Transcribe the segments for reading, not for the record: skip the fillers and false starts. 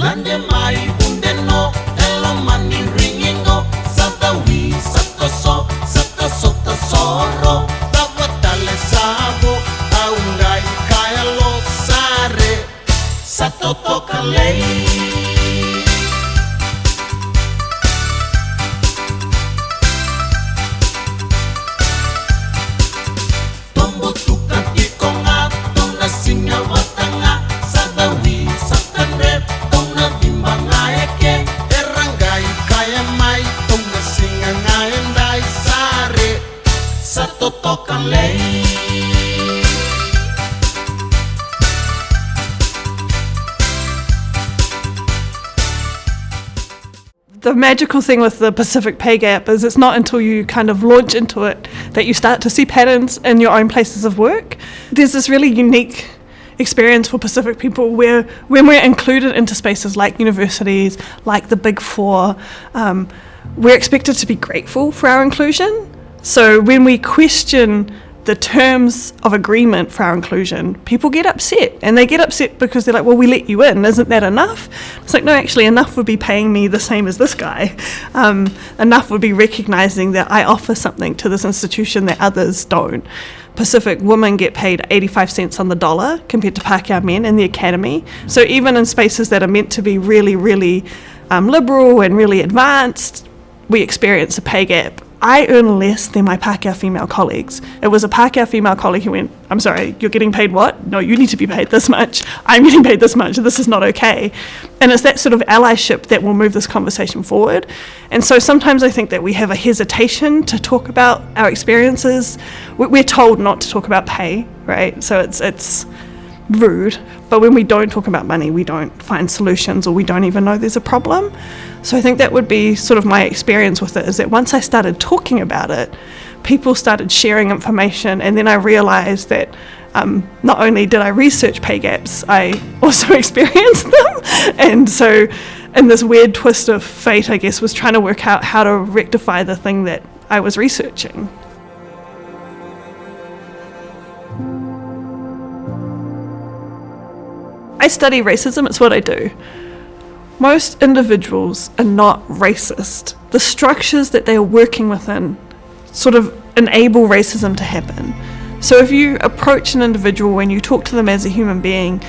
Lande mai undeno, elo mani ringingo, sata wi, sata sota soro, tavatale sabo, aungai kaya lo sare, sato toka lei. The magical thing with the Pacific pay gap is it's not until you kind of launch into it that you start to see patterns in your own places of work. There's this really unique experience for Pacific people where when we're included into spaces like universities, like the Big Four, we're expected to be grateful for our inclusion. So when we question the terms of agreement for our inclusion, people get upset, and they get upset because they're like, well, we let you in, isn't that enough? It's like, no, actually enough would be paying me the same as this guy. Enough would be recognising that I offer something to this institution that others don't. Pacific women get paid 85 cents on the dollar compared to Pākehā men in the academy. So even in spaces that are meant to be really, really liberal and really advanced, we experience a pay gap. I earn less than my Pākehā female colleagues. It was a Pākehā female colleague who went, I'm sorry, you're getting paid what? No, you need to be paid this much. I'm getting paid this much. This is not okay. And it's that sort of allyship that will move this conversation forward. And so sometimes I think that we have a hesitation to talk about our experiences. We're told not to talk about pay, right? So it's rude, but when we don't talk about money, we don't find solutions, or we don't even know there's a problem. So I think that would be sort of my experience with it, is that once I started talking about it, people started sharing information, and then I realized that not only did I research pay gaps, I also experienced them. And so in this weird twist of fate, I guess, was trying to work out how to rectify the thing that I was researching. I study racism, it's what I do. Most individuals are not racist. The structures that they are working within sort of enable racism to happen. So if you approach an individual and you talk to them as a human being,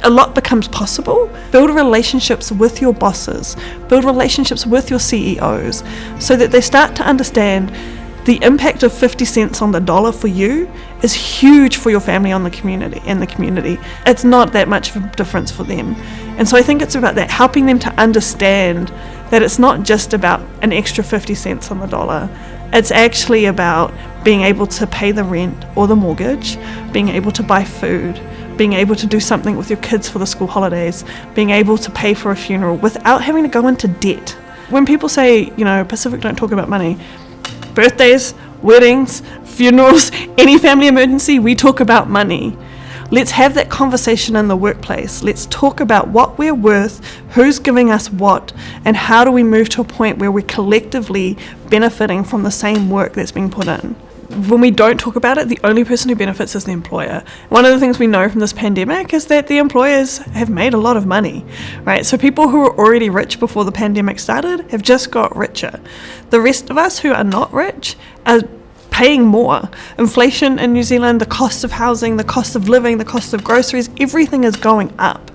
a lot becomes possible. Build relationships with your bosses, build relationships with your CEOs, so that they start to understand the impact of 50 cents on the dollar for you is huge for your family in the community. It's not that much of a difference for them. And so I think it's about that, helping them to understand that it's not just about an extra 50 cents on the dollar. It's actually about being able to pay the rent or the mortgage, being able to buy food, being able to do something with your kids for the school holidays, being able to pay for a funeral without having to go into debt. When people say, Pacific don't talk about money, birthdays, weddings, funerals, any family emergency, we talk about money. Let's have that conversation in the workplace. Let's talk about what we're worth, who's giving us what, and how do we move to a point where we're collectively benefiting from the same work that's being put in. When we don't talk about it, the only person who benefits is the employer. One of the things we know from this pandemic is that the employers have made a lot of money, right? So people who were already rich before the pandemic started have just got richer. The rest of us who are not rich are paying more. Inflation in New Zealand, the cost of housing, the cost of living, the cost of groceries, everything is going up.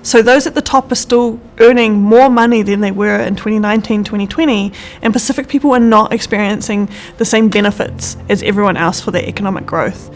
So those at the top are still earning more money than they were in 2019, 2020, and Pacific people are not experiencing the same benefits as everyone else for their economic growth.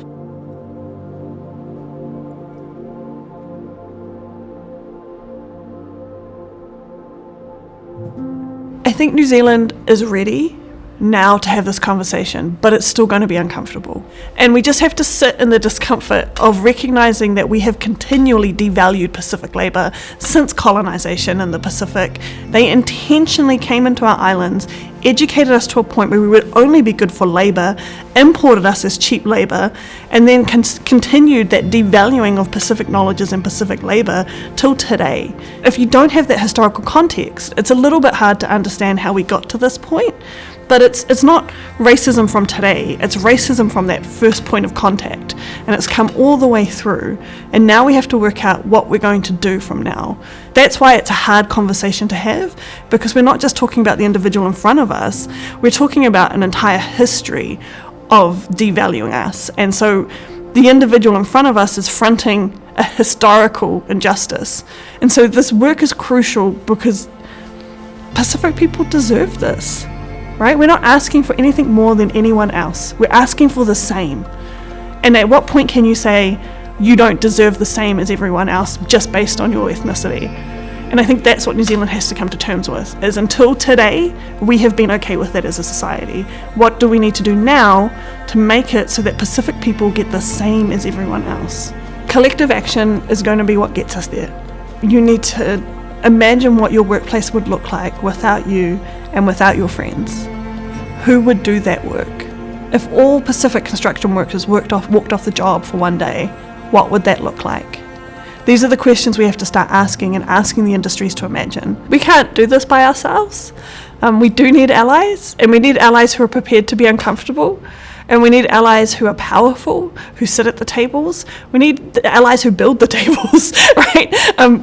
I think New Zealand is ready now to have this conversation, but it's still going to be uncomfortable. And we just have to sit in the discomfort of recognizing that we have continually devalued Pacific labour since colonisation in the Pacific. They intentionally came into our islands, educated us to a point where we would only be good for labour, imported us as cheap labour, and then continued that devaluing of Pacific knowledges and Pacific labour till today. If you don't have that historical context, it's a little bit hard to understand how we got to this point. But it's not racism from today, it's racism from that first point of contact, and it's come all the way through, and now we have to work out what we're going to do from now. That's why it's a hard conversation to have, because we're not just talking about the individual in front of us, we're talking about an entire history of devaluing us. And so the individual in front of us is fronting a historical injustice. And so this work is crucial because Pacific people deserve this. Right? We're not asking for anything more than anyone else. We're asking for the same. And at what point can you say you don't deserve the same as everyone else just based on your ethnicity? And I think that's what New Zealand has to come to terms with, is until today, we have been okay with it as a society. What do we need to do now to make it so that Pacific people get the same as everyone else? Collective action is going to be what gets us there. You need to imagine what your workplace would look like without you and without your friends. Who would do that work? If all Pacific construction workers walked off the job for one day, what would that look like? These are the questions we have to start asking, and asking the industries to imagine. We can't do this by ourselves. We do need allies, and we need allies who are prepared to be uncomfortable. And we need allies who are powerful, who sit at the tables. We need the allies who build the tables, right?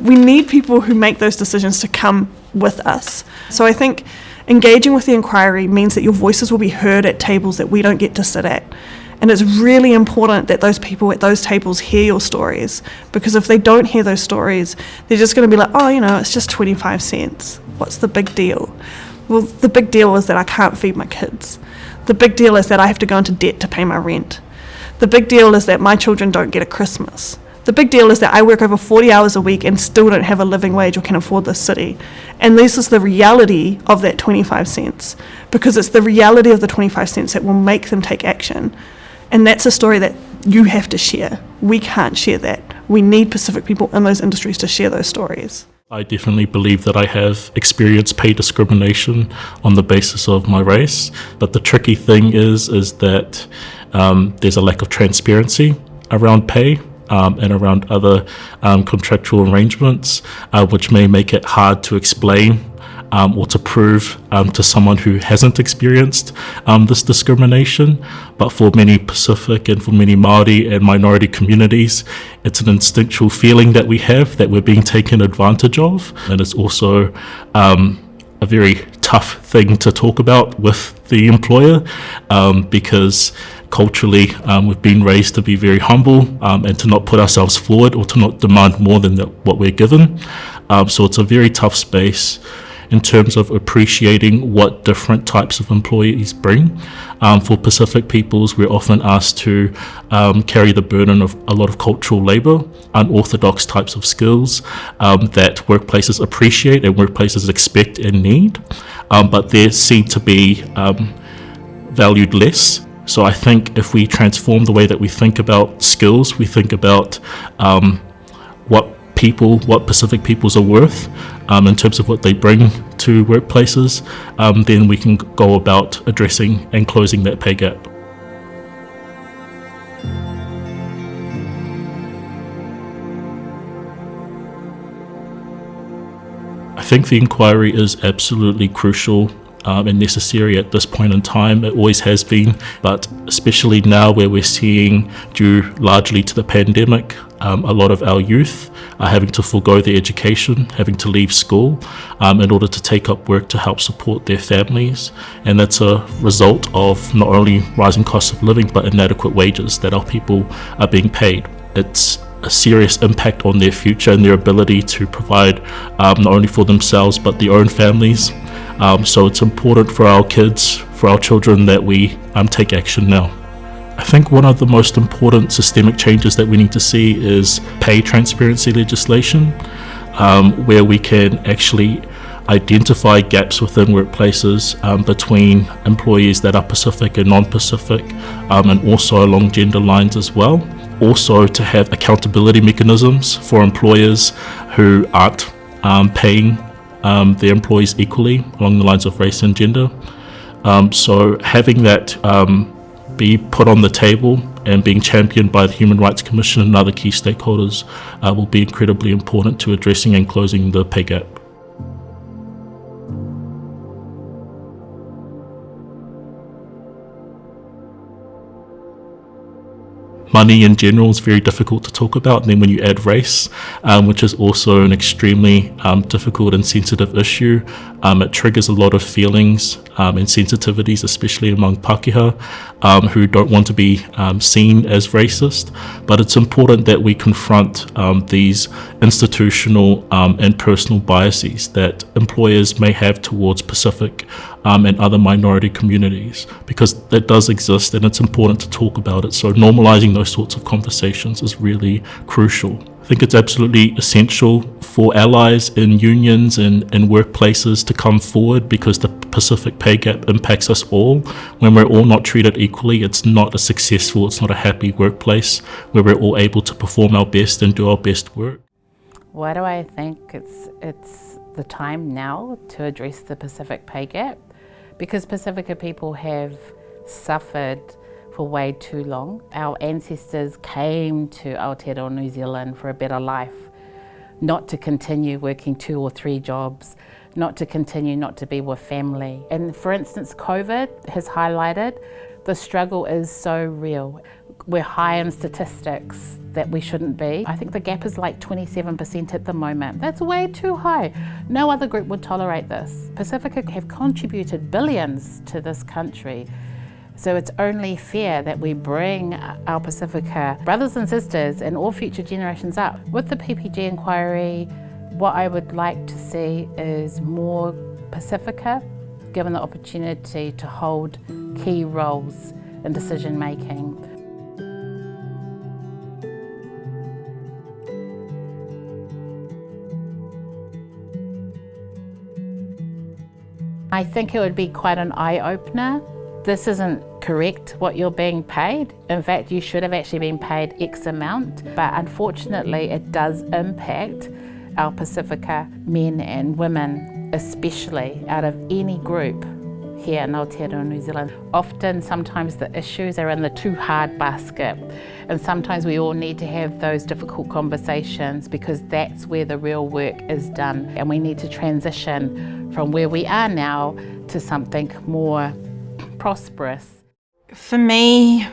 We need people who make those decisions to come with us. So I think engaging with the inquiry means that your voices will be heard at tables that we don't get to sit at. And it's really important that those people at those tables hear your stories, because if they don't hear those stories, they're just going to be like, oh, it's just 25 cents. What's the big deal? Well, the big deal is that I can't feed my kids. The big deal is that I have to go into debt to pay my rent. The big deal is that my children don't get a Christmas. The big deal is that I work over 40 hours a week and still don't have a living wage or can afford this city. And this is the reality of that 25 cents, because it's the reality of the 25 cents that will make them take action. And that's a story that you have to share. We can't share that. We need Pacific people in those industries to share those stories. I definitely believe that I have experienced pay discrimination on the basis of my race, but the tricky thing is that there's a lack of transparency around pay and around other contractual arrangements, which may make it hard to explain or to prove to someone who hasn't experienced this discrimination. But for many Pacific and for many Māori and minority communities, it's an instinctual feeling that we have that we're being taken advantage of. And it's also a very tough thing to talk about with the employer, because culturally we've been raised to be very humble and to not put ourselves forward or to not demand more than what we're given. So it's a very tough space in terms of appreciating what different types of employees bring. For Pacific peoples, we're often asked to carry the burden of a lot of cultural labour, unorthodox types of skills that workplaces appreciate and workplaces expect and need, but they seem to be valued less. So I think if we transform the way that we think about skills, we think about what Pacific peoples are worth in terms of what they bring to workplaces, then we can go about addressing and closing that pay gap. I think the inquiry is absolutely crucial and necessary at this point in time. It always has been, but especially now where we're seeing, due largely to the pandemic, a lot of our youth are having to forego their education, having to leave school in order to take up work to help support their families. And that's a result of not only rising costs of living, but inadequate wages that our people are being paid. It's a serious impact on their future and their ability to provide not only for themselves, but their own families. So it's important for our kids, for our children, that we take action now. I think one of the most important systemic changes that we need to see is pay transparency legislation, where we can actually identify gaps within workplaces between employees that are Pacific and non-Pacific, and also along gender lines as well. Also to have accountability mechanisms for employers who aren't paying their employees equally along the lines of race and gender. So having that be put on the table and being championed by the Human Rights Commission and other key stakeholders will be incredibly important to addressing and closing the pay gap. money in general is very difficult to talk about. And then when you add race, which is also an extremely difficult and sensitive issue, it triggers a lot of feelings and sensitivities, especially among Pākehā who don't want to be seen as racist. But it's important that we confront these institutional and personal biases that employers may have towards Pacific and other minority communities, because that does exist and it's important to talk about it. So normalizing those sorts of conversations is really crucial. I think it's absolutely essential for allies in unions and workplaces to come forward, because the Pacific pay gap impacts us all. When we're all not treated equally, it's not a happy workplace where we're all able to perform our best and do our best work. Why do I think it's the time now to address the Pacific pay gap? Because Pacifica people have suffered for way too long. Our ancestors came to Aotearoa, New Zealand for a better life, not to continue working 2 or 3 jobs, not to continue not to be with family. And for instance, COVID has highlighted the struggle is so real. We're high in statistics that we shouldn't be. I think the gap is like 27% at the moment. That's way too high. No other group would tolerate this. Pacifica have contributed billions to this country. So it's only fair that we bring our Pacifica brothers and sisters and all future generations up. With the PPG inquiry, what I would like to see is more Pacifica given the opportunity to hold key roles in decision making. I think it would be quite an eye-opener. This isn't correct what you're being paid. In fact, you should have actually been paid X amount, but unfortunately it does impact our Pacifica men and women, especially out of any group here in Aotearoa, New Zealand. Often, sometimes the issues are in the too hard basket, and sometimes we all need to have those difficult conversations, because that's where the real work is done, and we need to transition from where we are now to something more prosperous. For me, I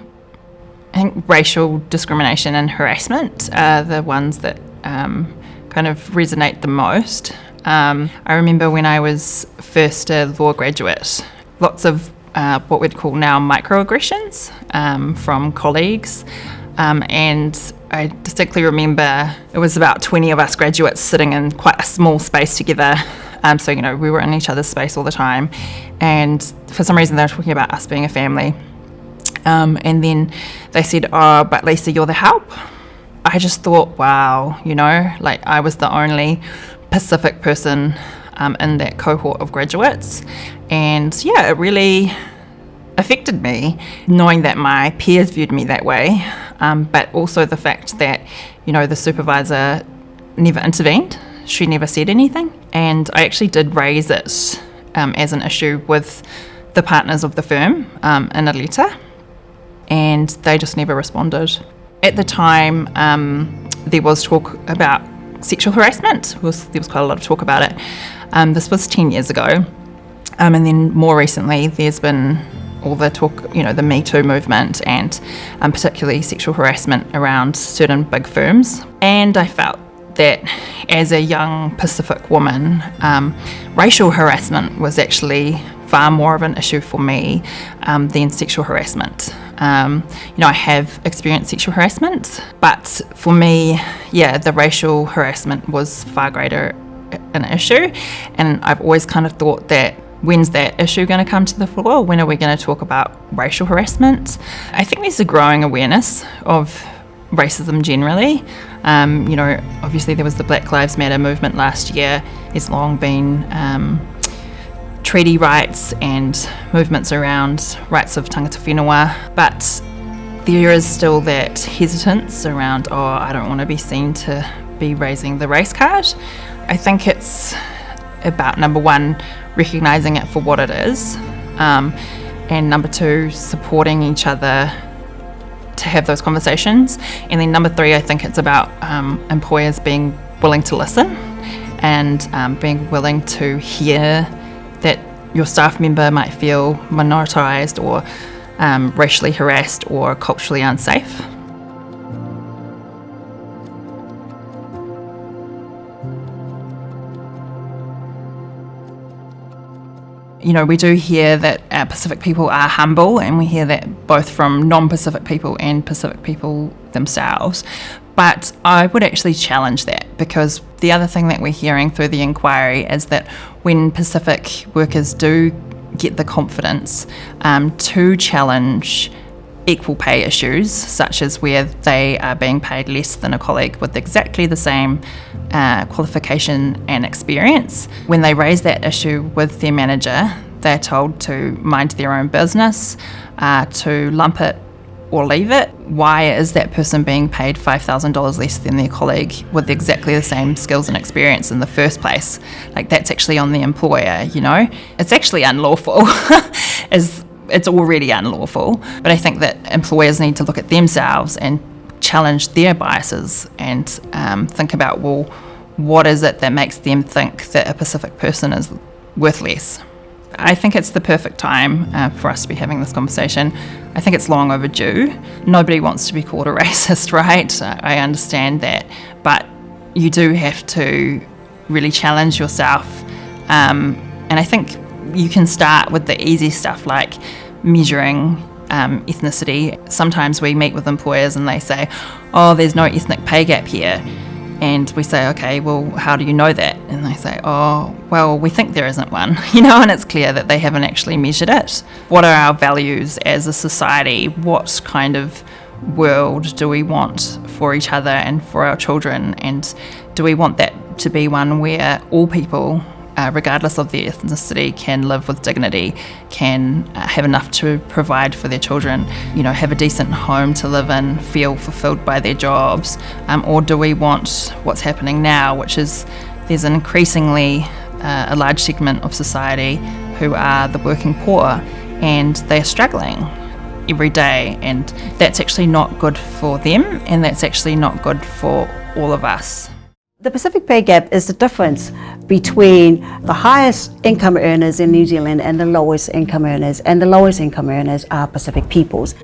think racial discrimination and harassment are the ones that kind of resonate the most. I remember when I was first a law graduate, lots of what we'd call now microaggressions from colleagues, and I distinctly remember it was about 20 of us graduates sitting in quite a small space together. So, we were in each other's space all the time, and for some reason they were talking about us being a family. And then they said, "Oh, but Lisa, you're the help." I just thought, wow, like I was the only Pacific person in that cohort of graduates. And yeah, it really affected me, knowing that my peers viewed me that way, but also the fact that, the supervisor never intervened. She never said anything. And I actually did raise it as an issue with the partners of the firm in a letter, and they just never responded. At the time, there was talk about sexual harassment. There was quite a lot of talk about it. This was 10 years ago. And then more recently, there's been all the talk, the Me Too movement, and particularly sexual harassment around certain big firms. And I felt that as a young Pacific woman, racial harassment was actually far more of an issue for me than sexual harassment. I have experienced sexual harassment, but for me, the racial harassment was far greater an issue. And I've always kind of thought that, when's that issue going to come to the floor? When are we going to talk about racial harassment? I think there's a growing awareness of racism generally. Obviously there was the Black Lives Matter movement last year. There's long been treaty rights and movements around rights of tangata whenua, but there is still that hesitance around, I don't want to be seen to be raising the race card. I think it's about, number one, recognising it for what it is, and number two, supporting each other to have those conversations. And then number three, I think it's about employers being willing to listen and being willing to hear that your staff member might feel minoritised or racially harassed or culturally unsafe. We do hear that Pacific people are humble, and we hear that both from non-Pacific people and Pacific people themselves. But I would actually challenge that, because the other thing that we're hearing through the inquiry is that when Pacific workers do get the confidence to challenge equal pay issues, such as where they are being paid less than a colleague with exactly the same qualification and experience, when they raise that issue with their manager, they're told to mind their own business, to lump it or leave it. Why is that person being paid $5,000 less than their colleague with exactly the same skills and experience in the first place? Like, that's actually on the employer, It's actually unlawful. It's already unlawful. But I think that employers need to look at themselves and challenge their biases and think about, well, what is it that makes them think that a Pacific person is worth less? I think it's the perfect time for us to be having this conversation. I think it's long overdue. Nobody wants to be called a racist, right? I understand that. But you do have to really challenge yourself. And I think you can start with the easy stuff like measuring ethnicity. Sometimes we meet with employers and they say, oh, there's no ethnic pay gap here. And we say, okay, well, how do you know that? And they say, oh, well, we think there isn't one, and it's clear that they haven't actually measured it. What are our values as a society? What kind of world do we want for each other and for our children? And do we want that to be one where all people, regardless of their ethnicity, can live with dignity, can have enough to provide for their children, have a decent home to live in, feel fulfilled by their jobs? Or do we want what's happening now, which is there's an increasingly a large segment of society who are the working poor, and they're struggling every day, and that's actually not good for them, and that's actually not good for all of us. The Pacific pay gap is the difference between the highest income earners in New Zealand and the lowest income earners, and the lowest income earners are Pacific peoples.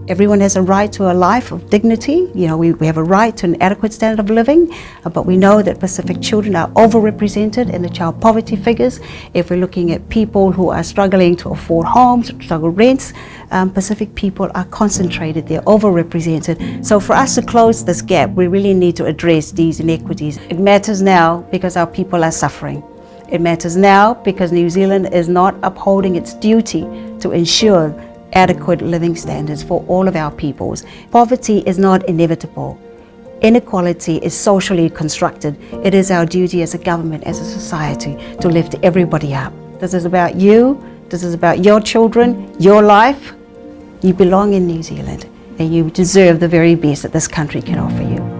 Everyone has a right to a life of dignity. We have a right to an adequate standard of living, but we know that Pacific children are overrepresented in the child poverty figures. If we're looking at people who are struggling to afford homes, struggle rents, Pacific people are concentrated, they're overrepresented. So for us to close this gap, we really need to address these inequities. It matters now because our people are suffering. It matters now because New Zealand is not upholding its duty to ensure adequate living standards for all of our peoples. Poverty is not inevitable. Inequality is socially constructed. It is our duty as a government, as a society, to lift everybody up. This is about you. This is about your children, your life. You belong in New Zealand, and you deserve the very best that this country can offer you.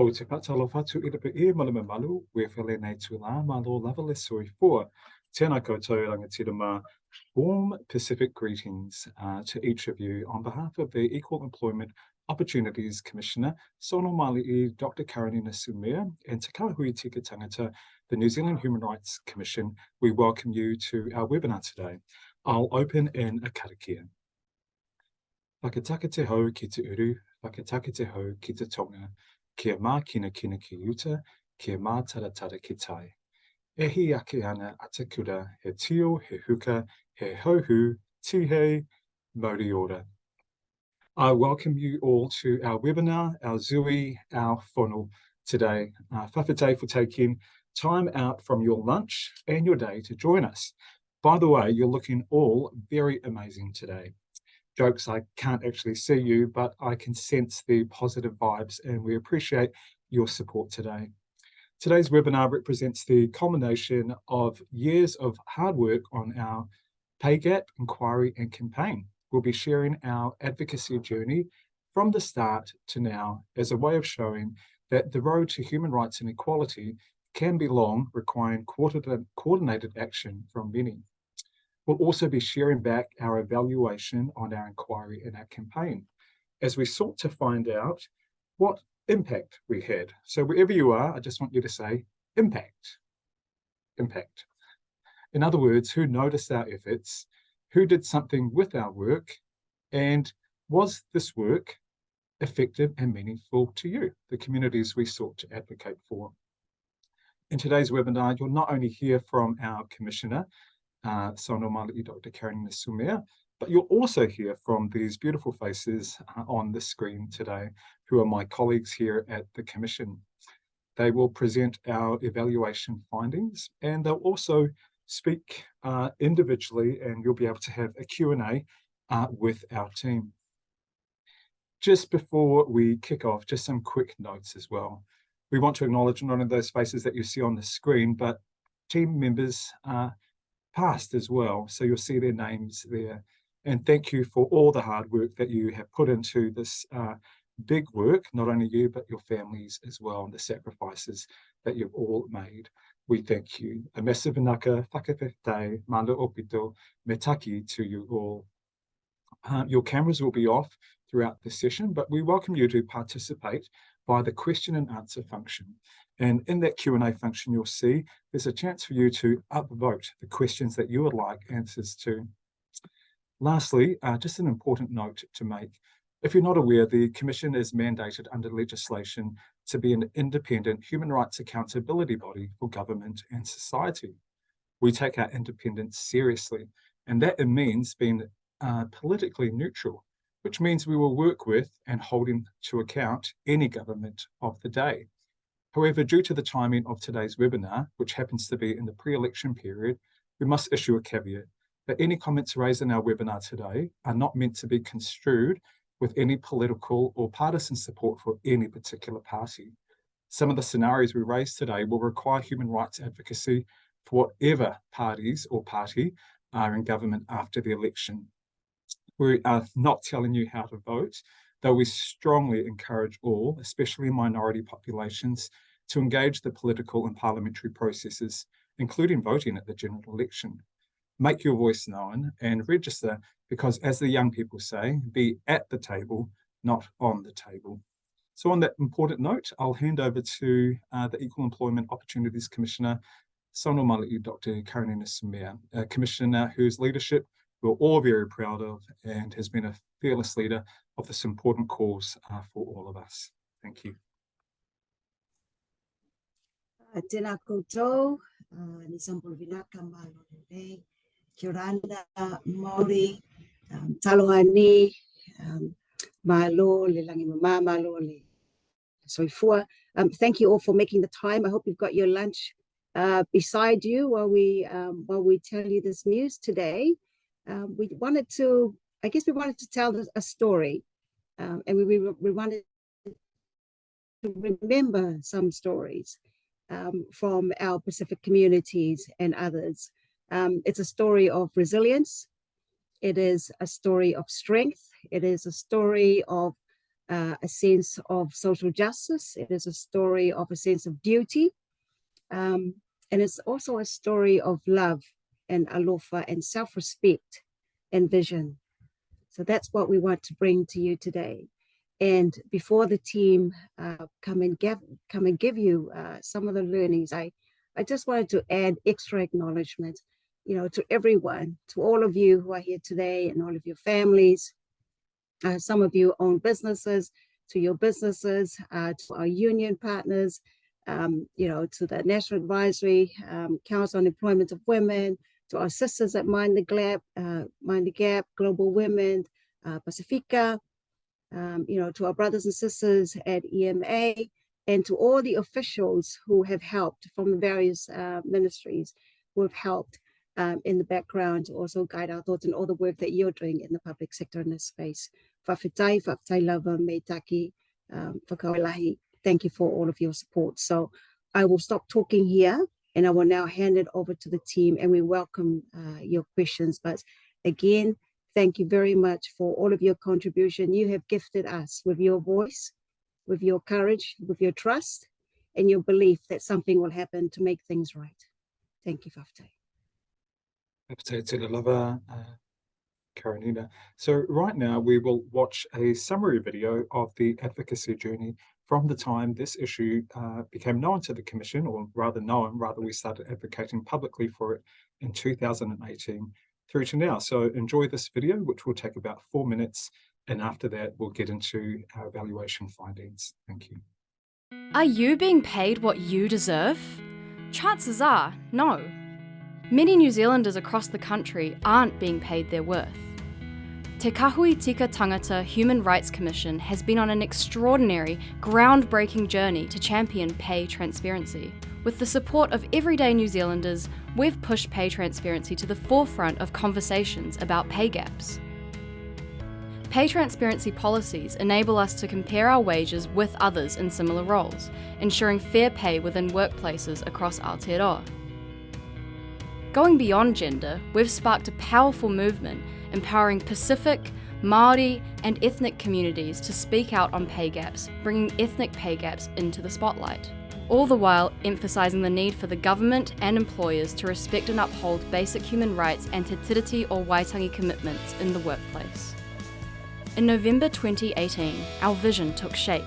O te whatalo whatu I te e mana me malu, we while nei tu la malo lava le soi for. Tēnā koutou rangatira mā. Warm Pacific greetings to each of you on behalf of the Equal Employment Opportunities Commissioner, Saunoamaali'i, Dr. Karanina Sumeo, and Te Kāhui Tika Tangata, the New Zealand Human Rights Commission. We welcome you to our webinar today. I'll open in a karakia. Whakataka te hau ki te uru, whakataka te hau ki te tonga, kia mā kina kina ki uta, kia mā taratara ki tai. Ehi ake ana ata kura, he tio, he huka, he hauhu, tihei, mauri ora. I welcome you all to our webinar, our zui, our whānau today. Whawhatei for taking time out from your lunch and your day to join us. By the way, you're looking all very amazing today. Jokes, I can't actually see you, but I can sense the positive vibes, and we appreciate your support today. Today's webinar represents the culmination of years of hard work on our pay gap inquiry and campaign. We'll be sharing our advocacy journey from the start to now as a way of showing that the road to human rights and equality can be long, requiring coordinated action from many. We'll also be sharing back our evaluation on our inquiry and our campaign as we sought to find out what impact we had. So wherever you are, I just want you to say impact. Impact. In other words, who noticed our efforts, who did something with our work, and was this work effective and meaningful to you, the communities we sought to advocate for. In today's webinar, you'll not only hear from our Commissioner, Saunoamaali'i Dr. Karanina Sumeo, but you'll also hear from these beautiful faces on the screen today, who are my colleagues here at the Commission. They will present our evaluation findings, and they'll also speak individually, and you'll be able to have a Q&A with our team. Just before we kick off, just some quick notes as well. We want to acknowledge not only those faces that you see on the screen, but team members past as well. So you'll see their names there. And thank you for all the hard work that you have put into this big work, not only you, but your families as well, and the sacrifices that you've all made. We thank you. A massive inaka, whakawhewhai, mana opito, me taki to you all. Your cameras will be off throughout the session, but we welcome you to participate via the question and answer function. And in that Q&A function, you'll see there's a chance for you to upvote the questions that you would like answers to. Lastly, just an important note to make. If you're not aware, the Commission is mandated under legislation to be an independent human rights accountability body for government and society. We take our independence seriously, and that means being politically neutral, which means we will work with and holding to account any government of the day. However, due to the timing of today's webinar, which happens to be in the pre-election period, we must issue a caveat that any comments raised in our webinar today are not meant to be construed with any political or partisan support for any particular party. Some of the scenarios we raised today will require human rights advocacy for whatever parties or party are in government after the election. We are not telling you how to vote, though we strongly encourage all, especially minority populations, to engage the political and parliamentary processes, including voting at the general election. Make your voice known and register because, as the young people say, be at the table, not on the table. So on that important note, I'll hand over to the Equal Employment Opportunities Commissioner, Saunoamaali'i Dr. Karanina Sumeo, a commissioner whose leadership we're all very proud of and has been a fearless leader of this important cause for all of us. Thank you. Tēnā koutou, ni sampol vinaka malore, kia orana, Māori, taloha ni, malo, le langi mama, malo, le soifua. Thank you all for making the time. I hope you've got your lunch beside you while we tell you this news today. We wanted to tell a story, and we wanted to remember some stories from our Pacific communities and others. It's a story of resilience. It is a story of strength. It is a story of a sense of social justice. It is a story of a sense of duty. And it's also a story of love and alofa and self-respect and vision. So that's what we want to bring to you today. And before the team come and give you some of the learnings, I just wanted to add extra acknowledgement, to everyone, to all of you who are here today and all of your families. Some of you own businesses, to your businesses, to our union partners, to the National Advisory Council on Employment of Women, to our sisters at Mind the Gap, Global Women, Pacifica, to our brothers and sisters at EMA, and to all the officials who have helped from the various ministries who have helped in the background to also guide our thoughts and all the work that you're doing in the public sector in this space. Whawhitai lava, me taki, whakawelahi. Thank you for all of your support. So I will stop talking here and I will now hand it over to the team, and we welcome your questions. But again, Thank you very much for all of your contribution. You have gifted us with your voice, with your courage, with your trust, and your belief that something will happen to make things right. Thank you, Whaftai. Whaftai te lava, Karanina. So right now we will watch a summary video of the advocacy journey from the time this issue became known to the Commission, or rather we started advocating publicly for it in 2018 through to now. So enjoy this video, which will take about 4 minutes, and after that we'll get into our evaluation findings. Thank you. Are you being paid what you deserve? Chances are, no. Many New Zealanders across the country aren't being paid their worth. Te Kāhui Tika Tangata Human Rights Commission has been on an extraordinary, groundbreaking journey to champion pay transparency. With the support of everyday New Zealanders, we've pushed pay transparency to the forefront of conversations about pay gaps. Pay transparency policies enable us to compare our wages with others in similar roles, ensuring fair pay within workplaces across Aotearoa. Going beyond gender, we've sparked a powerful movement empowering Pacific, Māori and ethnic communities to speak out on pay gaps, bringing ethnic pay gaps into the spotlight. All the while emphasising the need for the government and employers to respect and uphold basic human rights and te tiriti o Waitangi commitments in the workplace. In November 2018, our vision took shape.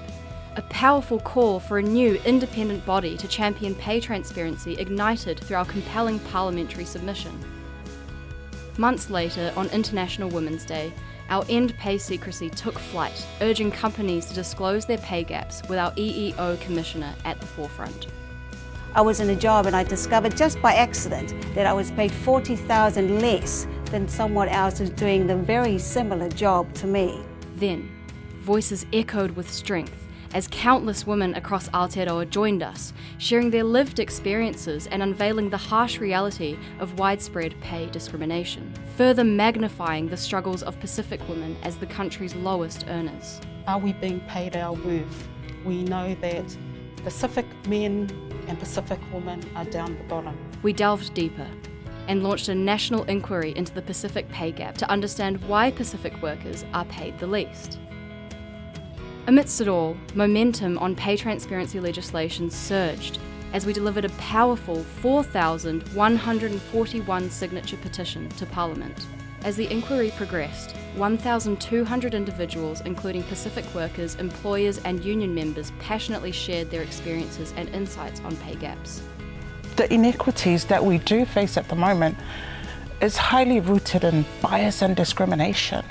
A powerful call for a new independent body to champion pay transparency ignited through our compelling parliamentary submission. Months later, on International Women's Day, our End Pay Secrecy took flight, urging companies to disclose their pay gaps with our EEO Commissioner at the forefront. I was in a job and I discovered just by accident that I was paid $40,000 less than someone else who's doing the very similar job to me. Then, voices echoed with strength as countless women across Aotearoa joined us, sharing their lived experiences and unveiling the harsh reality of widespread pay discrimination, further magnifying the struggles of Pacific women as the country's lowest earners. Are we being paid our worth? We know that Pacific men and Pacific women are down the bottom. We delved deeper and launched a national inquiry into the Pacific pay gap to understand why Pacific workers are paid the least. Amidst it all, momentum on pay transparency legislation surged as we delivered a powerful 4,141 signature petition to Parliament. As the inquiry progressed, 1,200 individuals, including Pacific workers, employers and union members, passionately shared their experiences and insights on pay gaps. The inequities that we do face at the moment is highly rooted in bias and discrimination.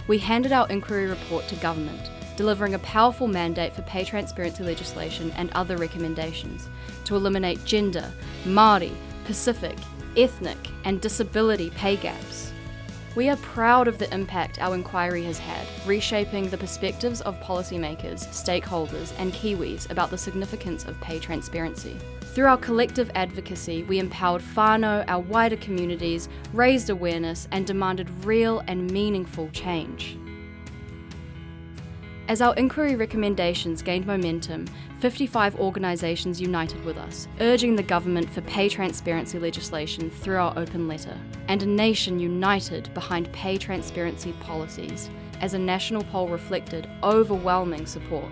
We handed our inquiry report to government, delivering a powerful mandate for pay transparency legislation and other recommendations to eliminate gender, Māori, Pacific, ethnic and disability pay gaps. We are proud of the impact our inquiry has had, reshaping the perspectives of policymakers, stakeholders and Kiwis about the significance of pay transparency. Through our collective advocacy, we empowered whānau, our wider communities, raised awareness and demanded real and meaningful change. As our inquiry recommendations gained momentum, 55 organisations united with us, urging the government for pay transparency legislation through our open letter, and a nation united behind pay transparency policies, as a national poll reflected overwhelming support.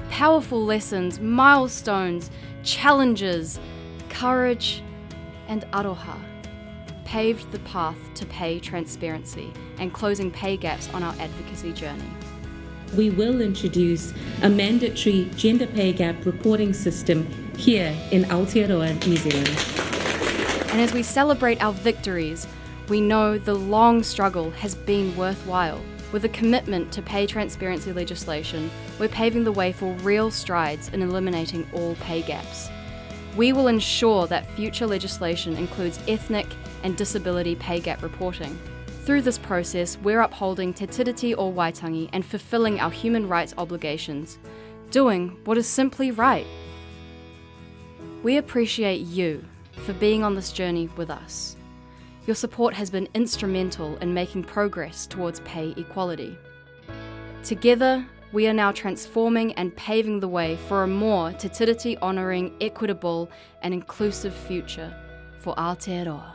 Powerful lessons, milestones, challenges, courage, and aroha paved the path to pay transparency and closing pay gaps on our advocacy journey. We will introduce a mandatory gender pay gap reporting system here in Aotearoa, New Zealand. And as we celebrate our victories, we know the long struggle has been worthwhile. With a commitment to pay transparency legislation, we're paving the way for real strides in eliminating all pay gaps. We will ensure that future legislation includes ethnic and disability pay gap reporting. Through this process, we're upholding te tiriti o Waitangi and fulfilling our human rights obligations, doing what is simply right. We appreciate you for being on this journey with us. Your support has been instrumental in making progress towards pay equality. Together, we are now transforming and paving the way for a more Te Tiriti honouring, equitable and inclusive future for Aotearoa.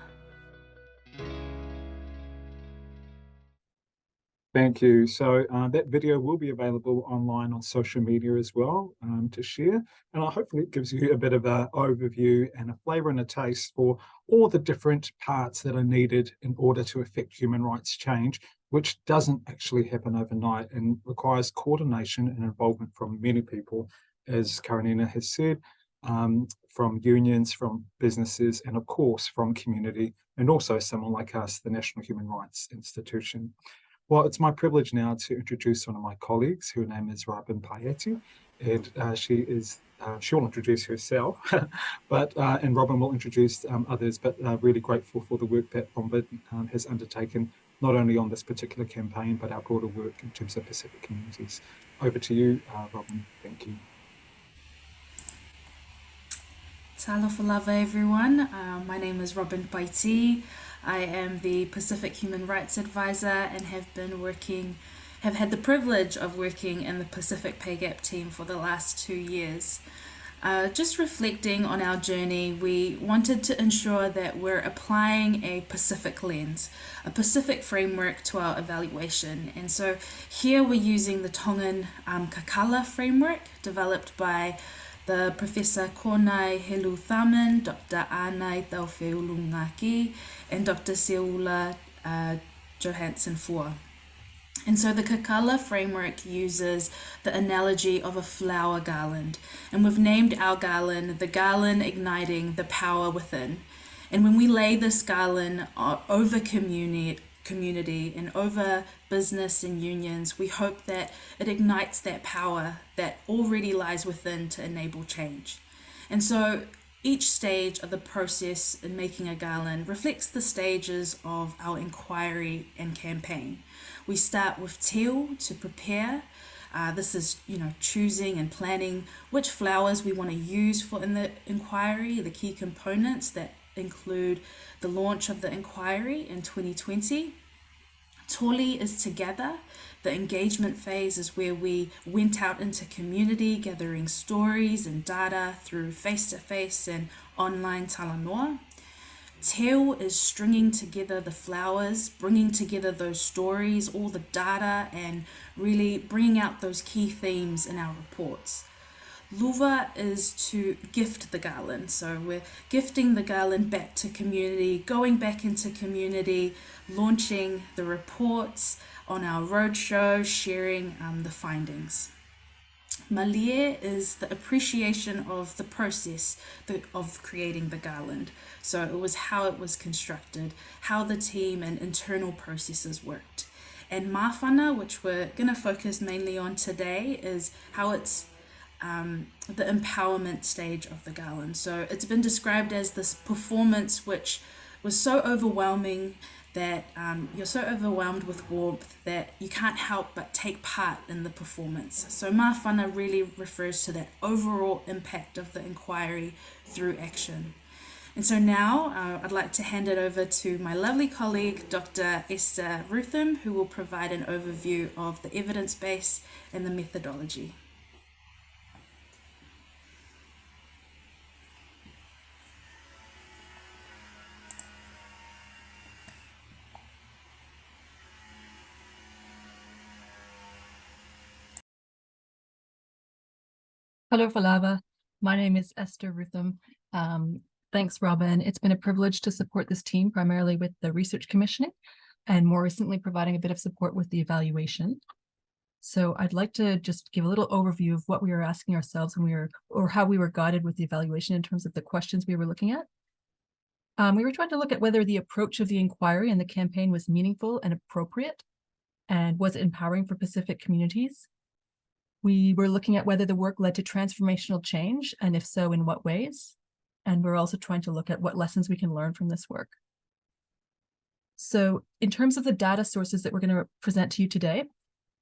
Thank you. So that video will be available online on social media as well to share. And hopefully it gives you a bit of an overview and a flavour and a taste for all the different parts that are needed in order to affect human rights change, which doesn't actually happen overnight and requires coordination and involvement from many people, as Karanina has said, from unions, from businesses, and of course from community, and also someone like us, the National Human Rights Institution. Well, it's my privilege now to introduce one of my colleagues. Her name is Robin Paeti, and she'll introduce herself, and Robin will introduce others, but really grateful for the work that Robin has undertaken, not only on this particular campaign, but our broader work in terms of Pacific communities. Over to you, Robin. Thank you. Talofa lava, everyone. My name is Robin Paeti. I am the Pacific Human Rights Advisor and have had the privilege of working in the Pacific Pay Gap team for the last 2 years. Just reflecting on our journey, we wanted to ensure that we're applying a Pacific lens, a Pacific framework to our evaluation. And so here we're using the Tongan Kakala framework developed by the Professor Konai Helu Thaman, Dr. Anai Taufeulungaki, and Dr. Seula Johansson Fua. And so the Kakala framework uses the analogy of a flower garland. And we've named our garland the garland igniting the power within. And when we lay this garland over community and over business and unions, we hope that it ignites that power that already lies within to enable change. And so each stage of the process in making a garland reflects the stages of our inquiry and campaign. We start with teal to prepare. This is, choosing and planning which flowers we want to use in the inquiry, the key components that include the launch of the inquiry in 2020. Toli is together. The engagement phase is where we went out into community, gathering stories and data through face-to-face and online talanoa. Teo is stringing together the flowers, bringing together those stories, all the data, and really bringing out those key themes in our reports. Luva is to gift the garland. So we're gifting the garland back to community, going back into community, launching the reports on our roadshow, sharing the findings. Malie is the appreciation of the process of creating the garland. So it was how it was constructed, how the team and internal processes worked. And mawhana, which we're going to focus mainly on today, is how it's the empowerment stage of the garland. So it's been described as this performance which was so overwhelming that you're so overwhelmed with warmth that you can't help but take part in the performance. So mawhana really refers to that overall impact of the inquiry through action. And so now I'd like to hand it over to my lovely colleague, Dr. Esther Rutham, who will provide an overview of the evidence base and the methodology. Hello, Falava. My name is Esther Rutham. Thanks, Robin. It's been a privilege to support this team, primarily with the research commissioning, and more recently providing a bit of support with the evaluation. So I'd like to just give a little overview of what we were asking ourselves when or how we were guided with the evaluation in terms of the questions we were looking at. We were trying to look at whether the approach of the inquiry and the campaign was meaningful and appropriate, and was it empowering for Pacific communities. We were looking at whether the work led to transformational change, and if so, in what ways. And we're also trying to look at what lessons we can learn from this work. So in terms of the data sources that we're going to present to you today,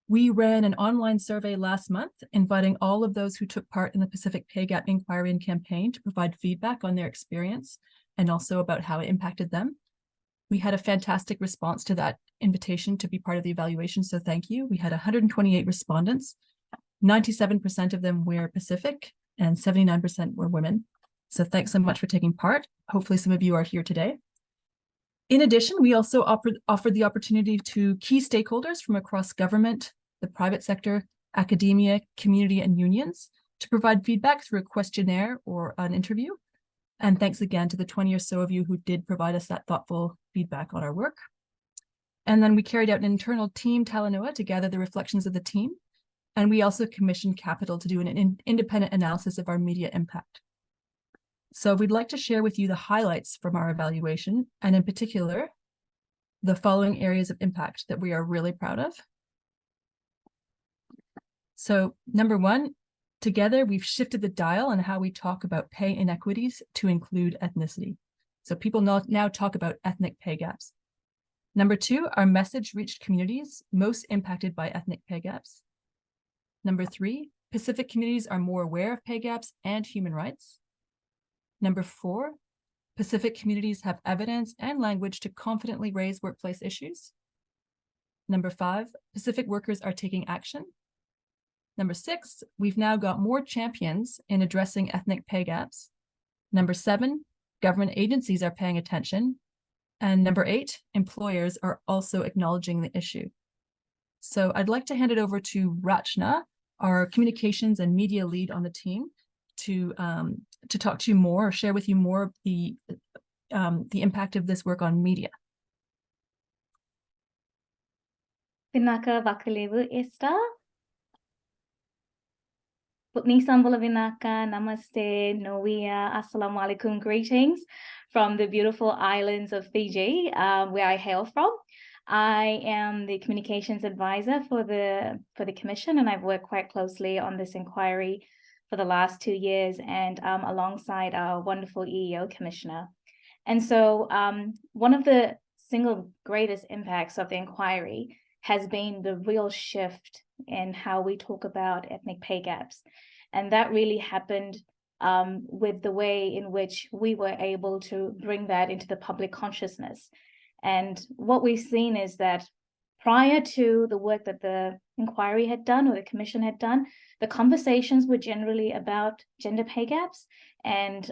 we ran an online survey last month, inviting all of those who took part in the Pacific Pay Gap Inquiry and campaign to provide feedback on their experience and also about how it impacted them. We had a fantastic response to that invitation to be part of the evaluation, so thank you. We had 128 respondents, 97% of them were Pacific and 79% were women. So thanks so much for taking part. Hopefully some of you are here today. In addition, we also offered the opportunity to key stakeholders from across government, the private sector, academia, community, and unions to provide feedback through a questionnaire or an interview. And thanks again to the 20 or so of you who did provide us that thoughtful feedback on our work. And then we carried out an internal team talanoa to gather the reflections of the team. And we also commissioned Capital to do an independent analysis of our media impact. So we'd like to share with you the highlights from our evaluation, and in particular, the following areas of impact that we are really proud of. So number one, together we've shifted the dial on how we talk about pay inequities to include ethnicity. So people now talk about ethnic pay gaps. Number two, our message reached communities most impacted by ethnic pay gaps. Number three, Pacific communities are more aware of pay gaps and human rights. Number four, Pacific communities have evidence and language to confidently raise workplace issues. Number five, Pacific workers are taking action. Number six, we've now got more champions in addressing ethnic pay gaps. Number seven, government agencies are paying attention. And number eight, employers are also acknowledging the issue. So I'd like to hand it over to Rachna, our communications and media lead on the team, to talk to you more or share with you more of the impact of this work on media. Vinaka Vakalevu Esther. Putni Sambala Vinaka, Namaste, Noia, Assalamualaikum, greetings from the beautiful islands of Fiji, where I hail from. I am the communications advisor for the commission, and I've worked quite closely on this inquiry for the last 2 years, and alongside our wonderful EEO commissioner. And so one of the single greatest impacts of the inquiry has been the real shift in how we talk about ethnic pay gaps. And that really happened with the way in which we were able to bring that into the public consciousness. And what we've seen is that prior to the work that the inquiry had done or the commission had done, the conversations were generally about gender pay gaps and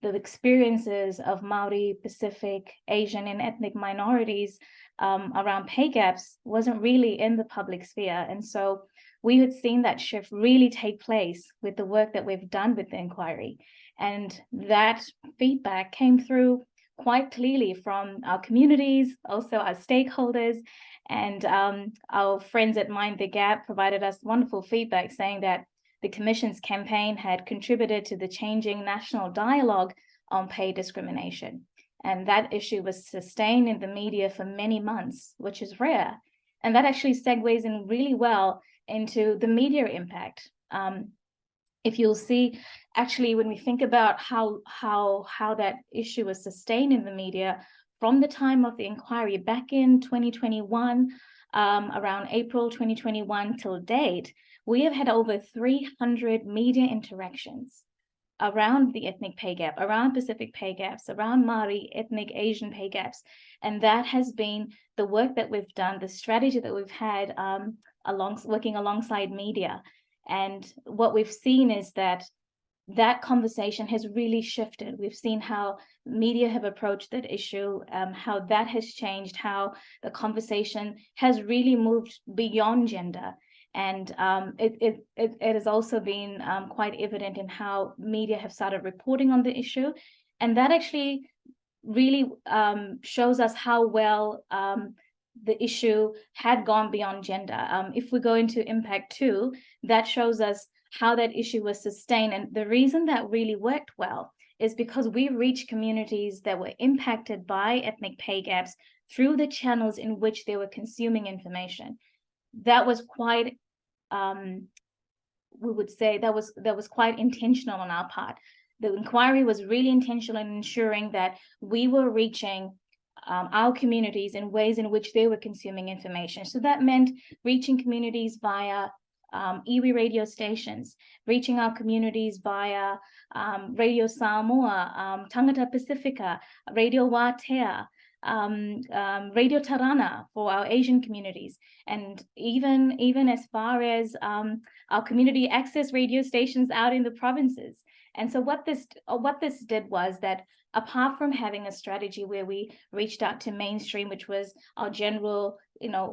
the experiences of Maori, Pacific, Asian, and ethnic minorities around pay gaps wasn't really in the public sphere. And so we had seen that shift really take place with the work that we've done with the inquiry. And that feedback came through quite clearly from our communities, also our stakeholders, and our friends at Mind the Gap provided us wonderful feedback saying that the Commission's campaign had contributed to the changing national dialogue on pay discrimination. And that issue was sustained in the media for many months, which is rare. And that actually segues in really well into the media impact. If you'll see, actually, when we think about how that issue was sustained in the media from the time of the inquiry back in 2021, around April 2021 till date, we have had over 300 media interactions around the ethnic pay gap, around Pacific pay gaps, around Māori, ethnic Asian pay gaps. And that has been the work that we've done, the strategy that we've had working alongside media. And what we've seen is that conversation has really shifted. We've seen how media have approached that issue, how that has changed, how the conversation has really moved beyond gender. And it has also been quite evident in how media have started reporting on the issue. And that actually really shows us how well the issue had gone beyond gender. If we go into Impact 2, that shows us how that issue was sustained. And the reason that really worked well is because we reached communities that were impacted by ethnic pay gaps through the channels in which they were consuming information. That was quite, we would say that was quite intentional on our part. The inquiry was really intentional in ensuring that we were reaching our communities in ways in which they were consuming information. So that meant reaching communities via iwi radio stations, reaching our communities via Radio Samoa, Tangata Pacifica, Radio Wātea, Radio Tarana for our Asian communities, and even as far as our community access radio stations out in the provinces. And so what this did was that, apart from having a strategy where we reached out to mainstream, which was our general,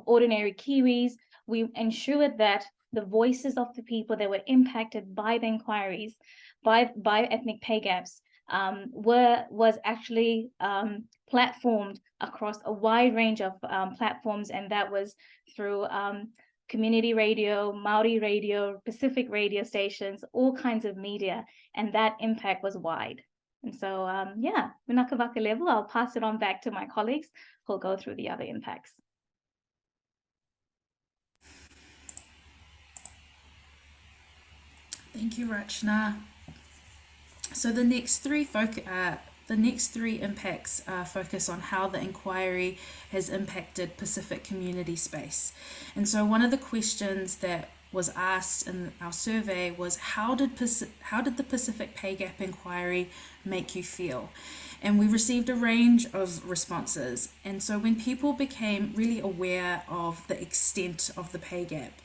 ordinary Kiwis, we ensured that the voices of the people that were impacted by the inquiries, by ethnic pay gaps, was actually platformed across a wide range of platforms, and that was through community radio, Maori radio, Pacific radio stations, all kinds of media, and that impact was wide. And so, Manaka Waka level, I'll pass it on back to my colleagues who'll go through the other impacts. Thank you, Rachna. So the next three impacts focus on how the inquiry has impacted Pacific community space. And so one of the questions that was asked in our survey was, how did the Pacific Pay Gap inquiry make you feel? And we received a range of responses. And so when people became really aware of the extent of the pay gap,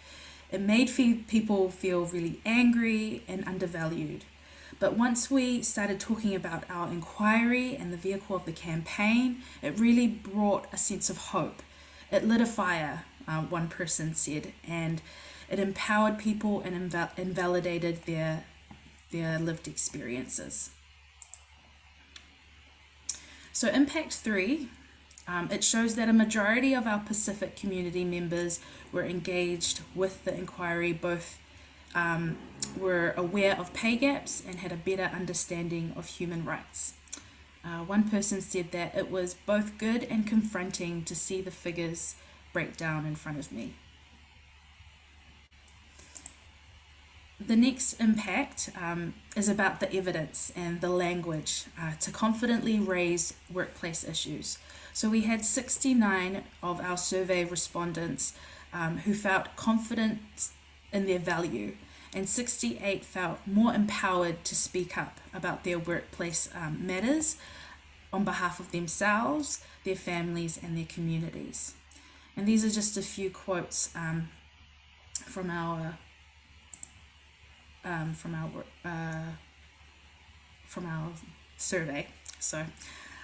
it made people feel really angry and undervalued. But once we started talking about our inquiry and the vehicle of the campaign, it really brought a sense of hope. It lit a fire, one person said, and it empowered people and invalidated their lived experiences. So impact 3, it shows that a majority of our Pacific community members were engaged with the inquiry, both were aware of pay gaps and had a better understanding of human rights. One person said that it was both good and confronting to see the figures break down in front of me. The next impact is about the evidence and the language to confidently raise workplace issues. So we had 69 of our survey respondents who felt confident in their value, and 68 felt more empowered to speak up about their workplace matters on behalf of themselves, their families, and their communities. And these are just a few quotes from our survey. So,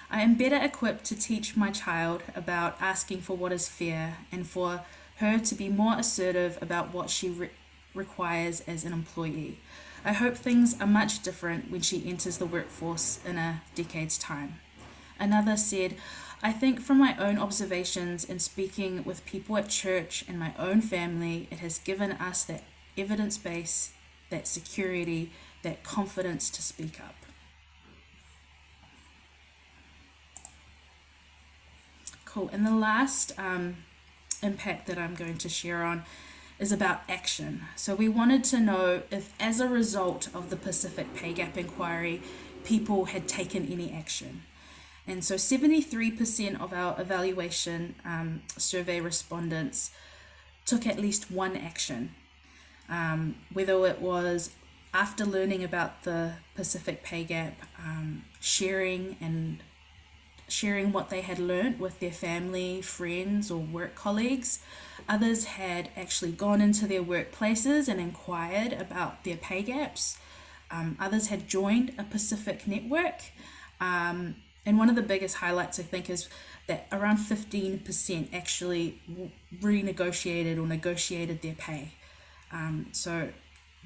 I am better equipped to teach my child about asking for what is fair, and for her to be more assertive about what she requires as an employee. I hope things are much different when she enters the workforce in a decade's time. Another said, I think from my own observations in speaking with people at church and my own family, it has given us that evidence base, that security, that confidence to speak up. Cool. And the last impact that I'm going to share on is about action. So we wanted to know if, as a result of the Pacific Pay Gap inquiry, people had taken any action. And so 73% of our evaluation survey respondents took at least one action, whether it was after learning about the Pacific Pay Gap, sharing what they had learned with their family, friends, or work colleagues. Others had actually gone into their workplaces and inquired about their pay gaps. Others had joined a Pacific network. And one of the biggest highlights, I think, is that around 15% actually renegotiated or negotiated their pay. So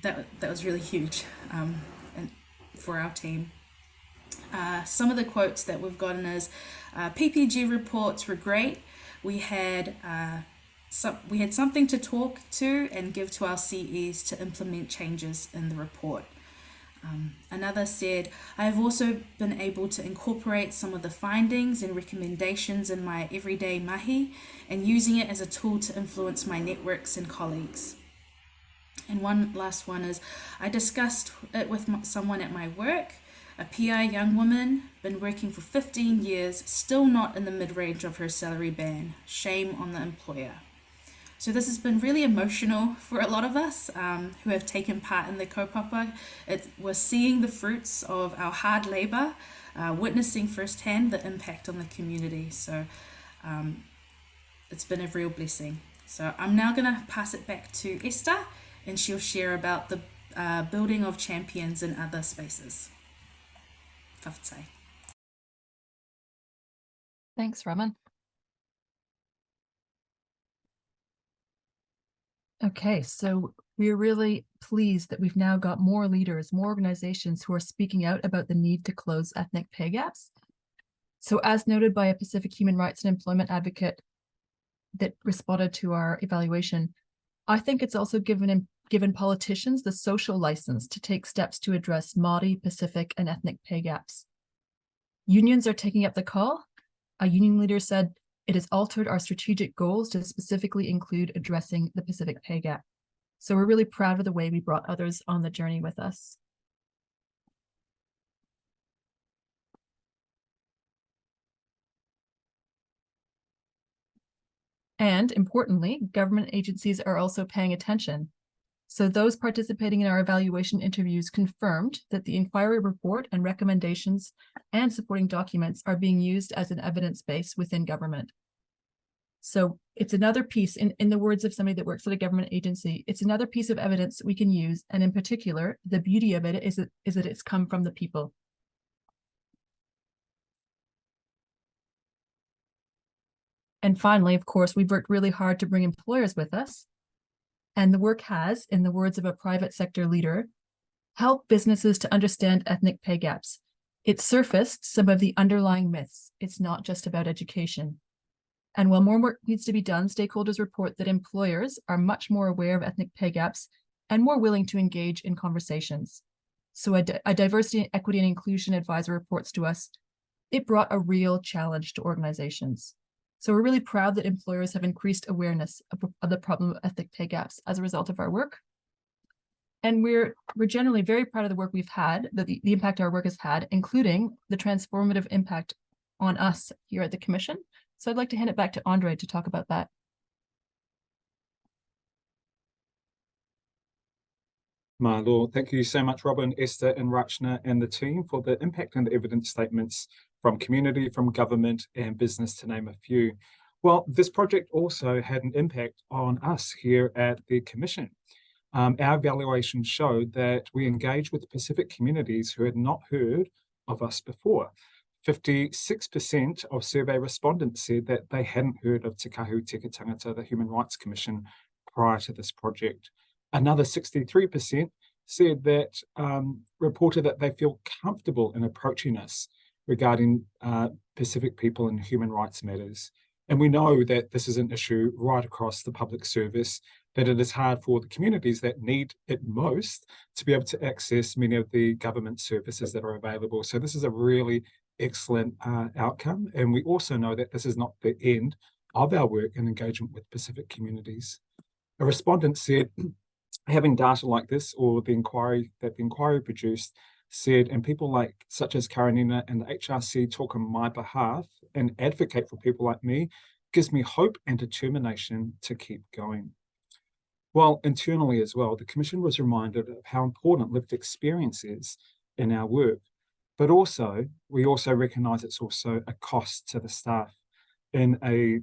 that was really huge and for our team. Some of the quotes that we've gotten is, PPG reports were great. We had something to talk to and give to our CEs to implement changes in the report. Another said, I have also been able to incorporate some of the findings and recommendations in my everyday mahi and using it as a tool to influence my networks and colleagues. And one last one is, I discussed it with someone at my work, a PI young woman, been working for 15 years, still not in the mid-range of her salary band. Shame on the employer. So this has been really emotional for a lot of us who have taken part in the kaupapa. We're seeing the fruits of our hard labour, witnessing firsthand the impact on the community. So it's been a real blessing. So I'm now going to pass it back to Esther, and she'll share about the building of champions in other spaces. Whawhatai. Thanks, Robin. Okay, so we're really pleased that we've now got more leaders, more organizations who are speaking out about the need to close ethnic pay gaps. So as noted by a Pacific human rights and employment advocate that responded to our evaluation, I think it's also given politicians the social license to take steps to address Māori, Pacific, and ethnic pay gaps. Unions are taking up the call. A union leader said, "It has altered our strategic goals to specifically include addressing the Pacific pay gap." So we're really proud of the way we brought others on the journey with us. And importantly, government agencies are also paying attention. So those participating in our evaluation interviews confirmed that the inquiry report and recommendations and supporting documents are being used as an evidence base within government. So it's another piece, in the words of somebody that works at a government agency, it's another piece of evidence we can use. And in particular, the beauty of it is that it's come from the people. And finally, of course, we've worked really hard to bring employers with us. And the work has, in the words of a private sector leader, helped businesses to understand ethnic pay gaps. It surfaced some of the underlying myths. It's not just about education. And while more work needs to be done, stakeholders report that employers are much more aware of ethnic pay gaps and more willing to engage in conversations. So a diversity, equity, and inclusion advisor reports to us, it brought a real challenge to organizations. So we're really proud that employers have increased awareness of the problem of ethnic pay gaps as a result of our work. And we're generally very proud of the work we've had, the impact our work has had, including the transformative impact on us here at the Commission. So I'd like to hand it back to Andre to talk about that. Malo, thank you so much, Robin, Esther, and Rachna, and the team for the impact and the evidence statements from community, from government, and business, to name a few. Well, this project also had an impact on us here at the Commission. Our evaluation showed that we engaged with Pacific communities who had not heard of us before. 56% of survey respondents said that they hadn't heard of Te Kāhui Tika Tangata, the Human Rights Commission, prior to this project. Another 63% said that, reported that they feel comfortable in approaching us regarding Pacific people and human rights matters. And we know that this is an issue right across the public service, that it is hard for the communities that need it most to be able to access many of the government services that are available. So this is a really excellent outcome. And we also know that this is not the end of our work and engagement with Pacific communities. A respondent said, having data like this, or the inquiry produced, said, and people such as Karanina and the HRC talk on my behalf and advocate for people like me, gives me hope and determination to keep going. While internally as well, the Commission was reminded of how important lived experience is in our work, but also we also recognise it's also a cost to the staff in a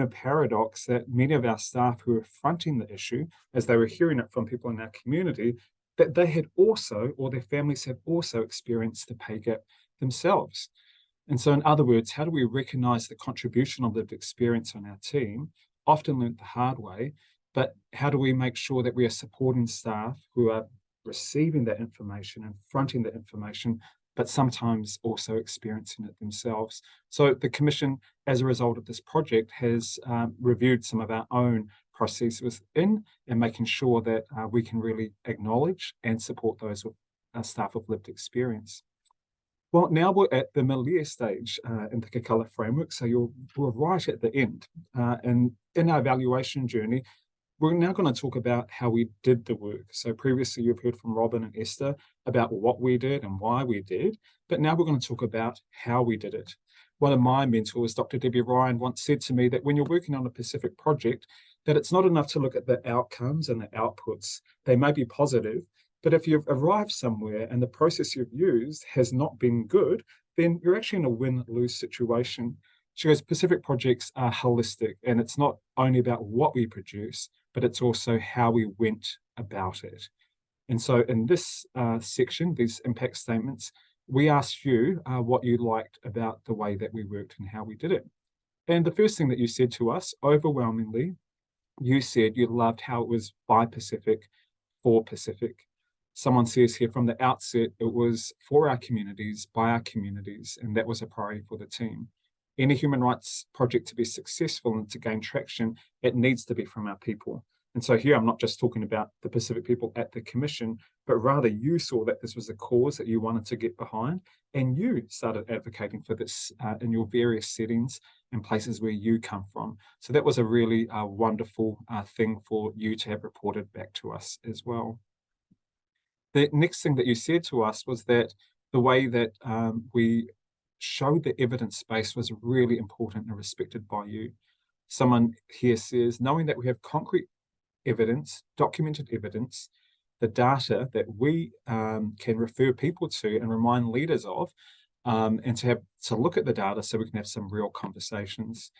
paradox that many of our staff who were fronting the issue, as they were hearing it from people in our community, that they had also, or their families have also experienced the pay gap themselves. And so in other words, how do we recognise the contribution of lived experience on our team, often learnt the hard way, but how do we make sure that we are supporting staff who are receiving that information and fronting that information, but sometimes also experiencing it themselves? So the Commission, as a result of this project, has reviewed some of our own processes and making sure that we can really acknowledge and support those with staff of lived experience. Well, now we're at the Malia stage in the Kakala framework, so we're right at the end. And in our evaluation journey, we're now going to talk about how we did the work. So previously you've heard from Robin and Esther about what we did and why we did, but now we're going to talk about how we did it. One of my mentors, Dr. Debbie Ryan, once said to me that when you're working on a Pacific project, that it's not enough to look at the outcomes and the outputs. They may be positive, but if you've arrived somewhere and the process you've used has not been good, then you're actually in a win-lose situation. She goes, Pacific projects are holistic, and it's not only about what we produce, but it's also how we went about it. And so in this section, these impact statements, we asked you what you liked about the way that we worked and how we did it. And the first thing that you said to us, overwhelmingly, you said you loved how it was by Pacific, for Pacific. Someone says here from the outset, it was for our communities, by our communities, and that was a priority for the team. Any human rights project to be successful and to gain traction, it needs to be from our people. And so here I'm not just talking about the Pacific people at the Commission, but rather you saw that this was a cause that you wanted to get behind, and you started advocating for this in your various settings and places where you come from. So that was a really wonderful thing for you to have reported back to us as well. The next thing that you said to us was that the way that we showed the evidence base was really important and respected by you. Someone here says, knowing that we have concrete evidence, documented evidence, the data that we can refer people to and remind leaders of, and to look at the data so we can have some real conversations.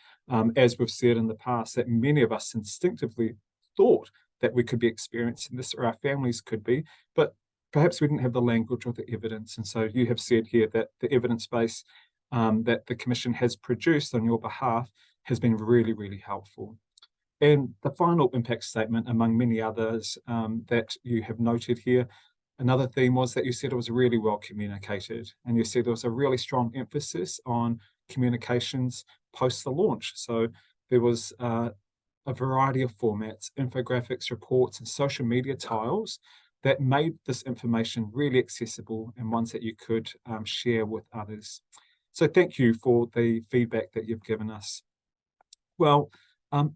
As we've said in the past, that many of us instinctively thought that we could be experiencing this, or our families could be, but perhaps we didn't have the language or the evidence. And so you have said here that the evidence base that the Commission has produced on your behalf has been really, really helpful. And the final impact statement, among many others that you have noted here, another theme was that you said it was really well communicated, and you said there was a really strong emphasis on communications post the launch. So there was a variety of formats, infographics, reports, and social media tiles that made this information really accessible and ones that you could share with others. So thank you for the feedback that you've given us. Well,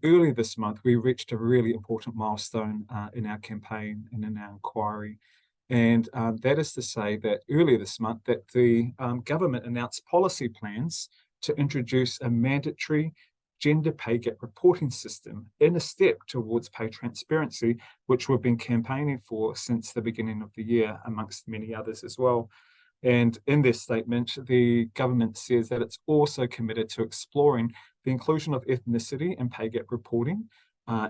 earlier this month, we reached a really important milestone in our campaign and in our inquiry. And that is to say that earlier this month that the government announced policy plans to introduce a mandatory gender pay gap reporting system in a step towards pay transparency, which we've been campaigning for since the beginning of the year, amongst many others as well. And in this statement, the government says that it's also committed to exploring the inclusion of ethnicity in pay gap reporting,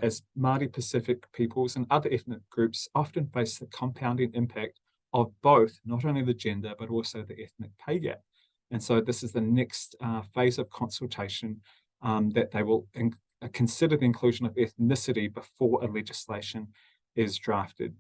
as Māori Pacific peoples and other ethnic groups often face the compounding impact of both, not only the gender, but also the ethnic pay gap. And so this is the next phase of consultation that they will consider the inclusion of ethnicity before a legislation is drafted.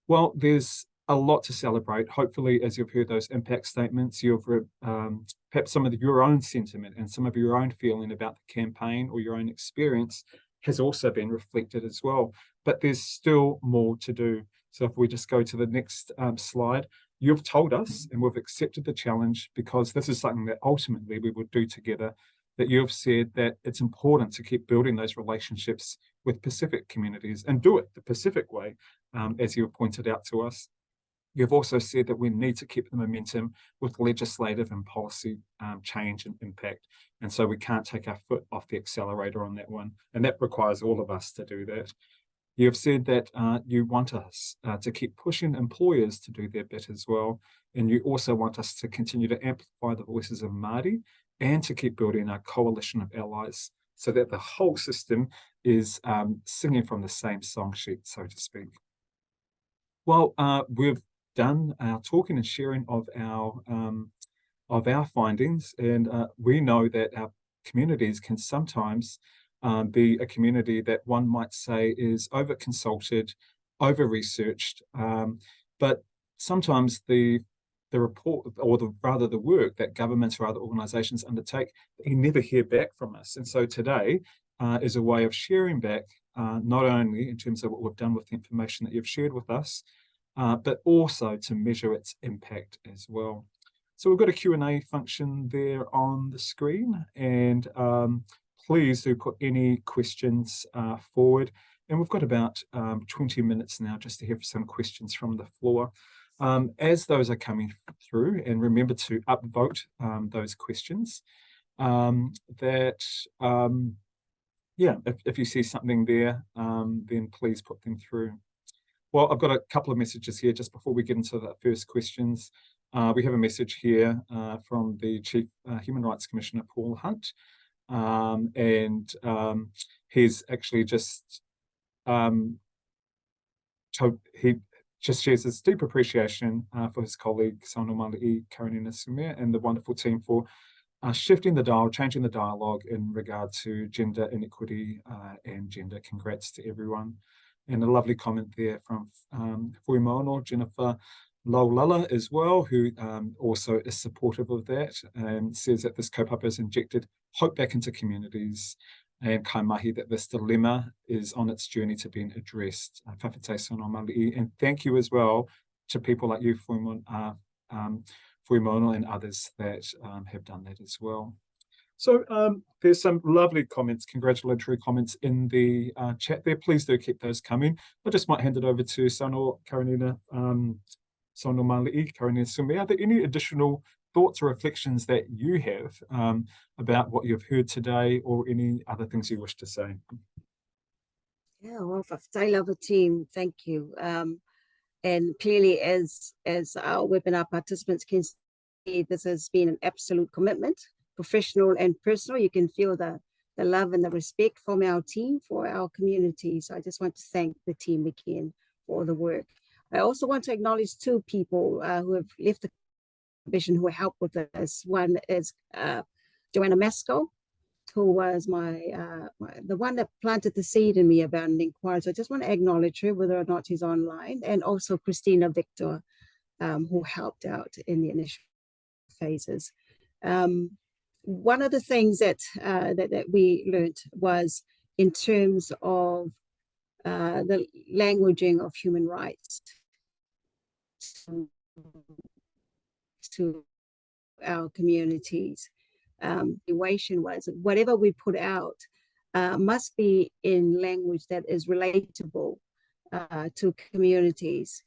Well, there's a lot to celebrate. Hopefully, as you've heard those impact statements, you've perhaps some of your own sentiment and some of your own feeling about the campaign or your own experience has also been reflected as well. But there's still more to do. So if we just go to the next slide, you've told us, and we've accepted the challenge because this is something that ultimately we would do together, that you've said that it's important to keep building those relationships with Pacific communities and do it the Pacific way, as you have pointed out to us. You've also said that we need to keep the momentum with legislative and policy change and impact. And so we can't take our foot off the accelerator on that one. And that requires all of us to do that. You've said that you want us to keep pushing employers to do their bit as well. And you also want us to continue to amplify the voices of Māori and to keep building our coalition of allies so that the whole system is singing from the same song sheet, so to speak. Well, we've done our talking and sharing of our findings, and we know that our communities can sometimes be a community that one might say is over-consulted, over-researched, but sometimes the report, or rather the work that governments or other organisations undertake, you never hear back from us. And so today is a way of sharing back, not only in terms of what we've done with the information that you've shared with us, but also to measure its impact as well. So we've got a Q&A function there on the screen, and please do put any questions forward. And we've got about 20 minutes now just to have some questions from the floor. As those are coming through, and remember to upvote those questions, yeah, if you see something there, then please put them through. Well, I've got a couple of messages here just before we get into the first questions. We have a message here from the Chief Human Rights Commissioner, Paul Hunt, and he's actually just he just shares his deep appreciation for his colleague Saunoamaali'i, Karanina, Sumeo, and the wonderful team for shifting the dial, changing the dialogue in regard to gender inequity and gender. Congrats to everyone. And a lovely comment there from Fuimono, Jennifer Laulala as well, who also is supportive of that and says that this kaupapa has injected hope back into communities, and kaimahi that this dilemma is on its journey to being addressed. Whawhetei Saunoamaali'i, and thank you as well to people like you, Fuimono, and others that have done that as well. So there's some lovely comments, congratulatory comments in the chat there. Please do keep those coming. I just might hand it over to Saunoa, Karanina, Saunoamaali'i, Karanina, Sumeo. Are there any additional thoughts or reflections that you have about what you've heard today, or any other things you wish to say? Yeah, well, whawhetei lava team, thank you. And clearly, as our webinar participants can see, this has been an absolute commitment, professional and personal. You can feel the love and the respect from our team for our community. So I just want to thank the team again for the work. I also want to acknowledge two people who have left the commission who helped with this. One is Joanna Masco, who was the one that planted the seed in me about an inquiry. So I just want to acknowledge her, whether or not she's online, and also Christina Victor, who helped out in the initial phases. One of the things that we learned was in terms of the languaging of human rights to our communities. The equation was whatever we put out must be in language that is relatable to communities.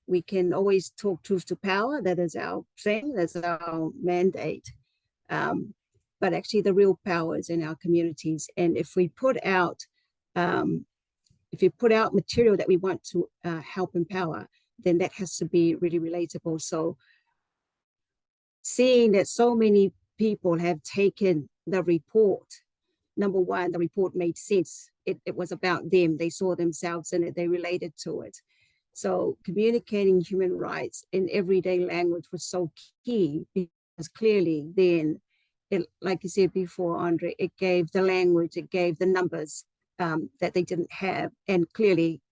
We can always talk truth to power. That is our thing. That's our mandate. But actually, the real power is in our communities. And if we put out material that we want to help empower, then that has to be really relatable. So seeing that so many people have taken the report, number one, the report made sense. It was about them. They saw themselves in it. They related to it. So communicating human rights in everyday language was so key, because clearly then, like you said before, Andre, it gave the language, it gave the numbers that they didn't have. And clearly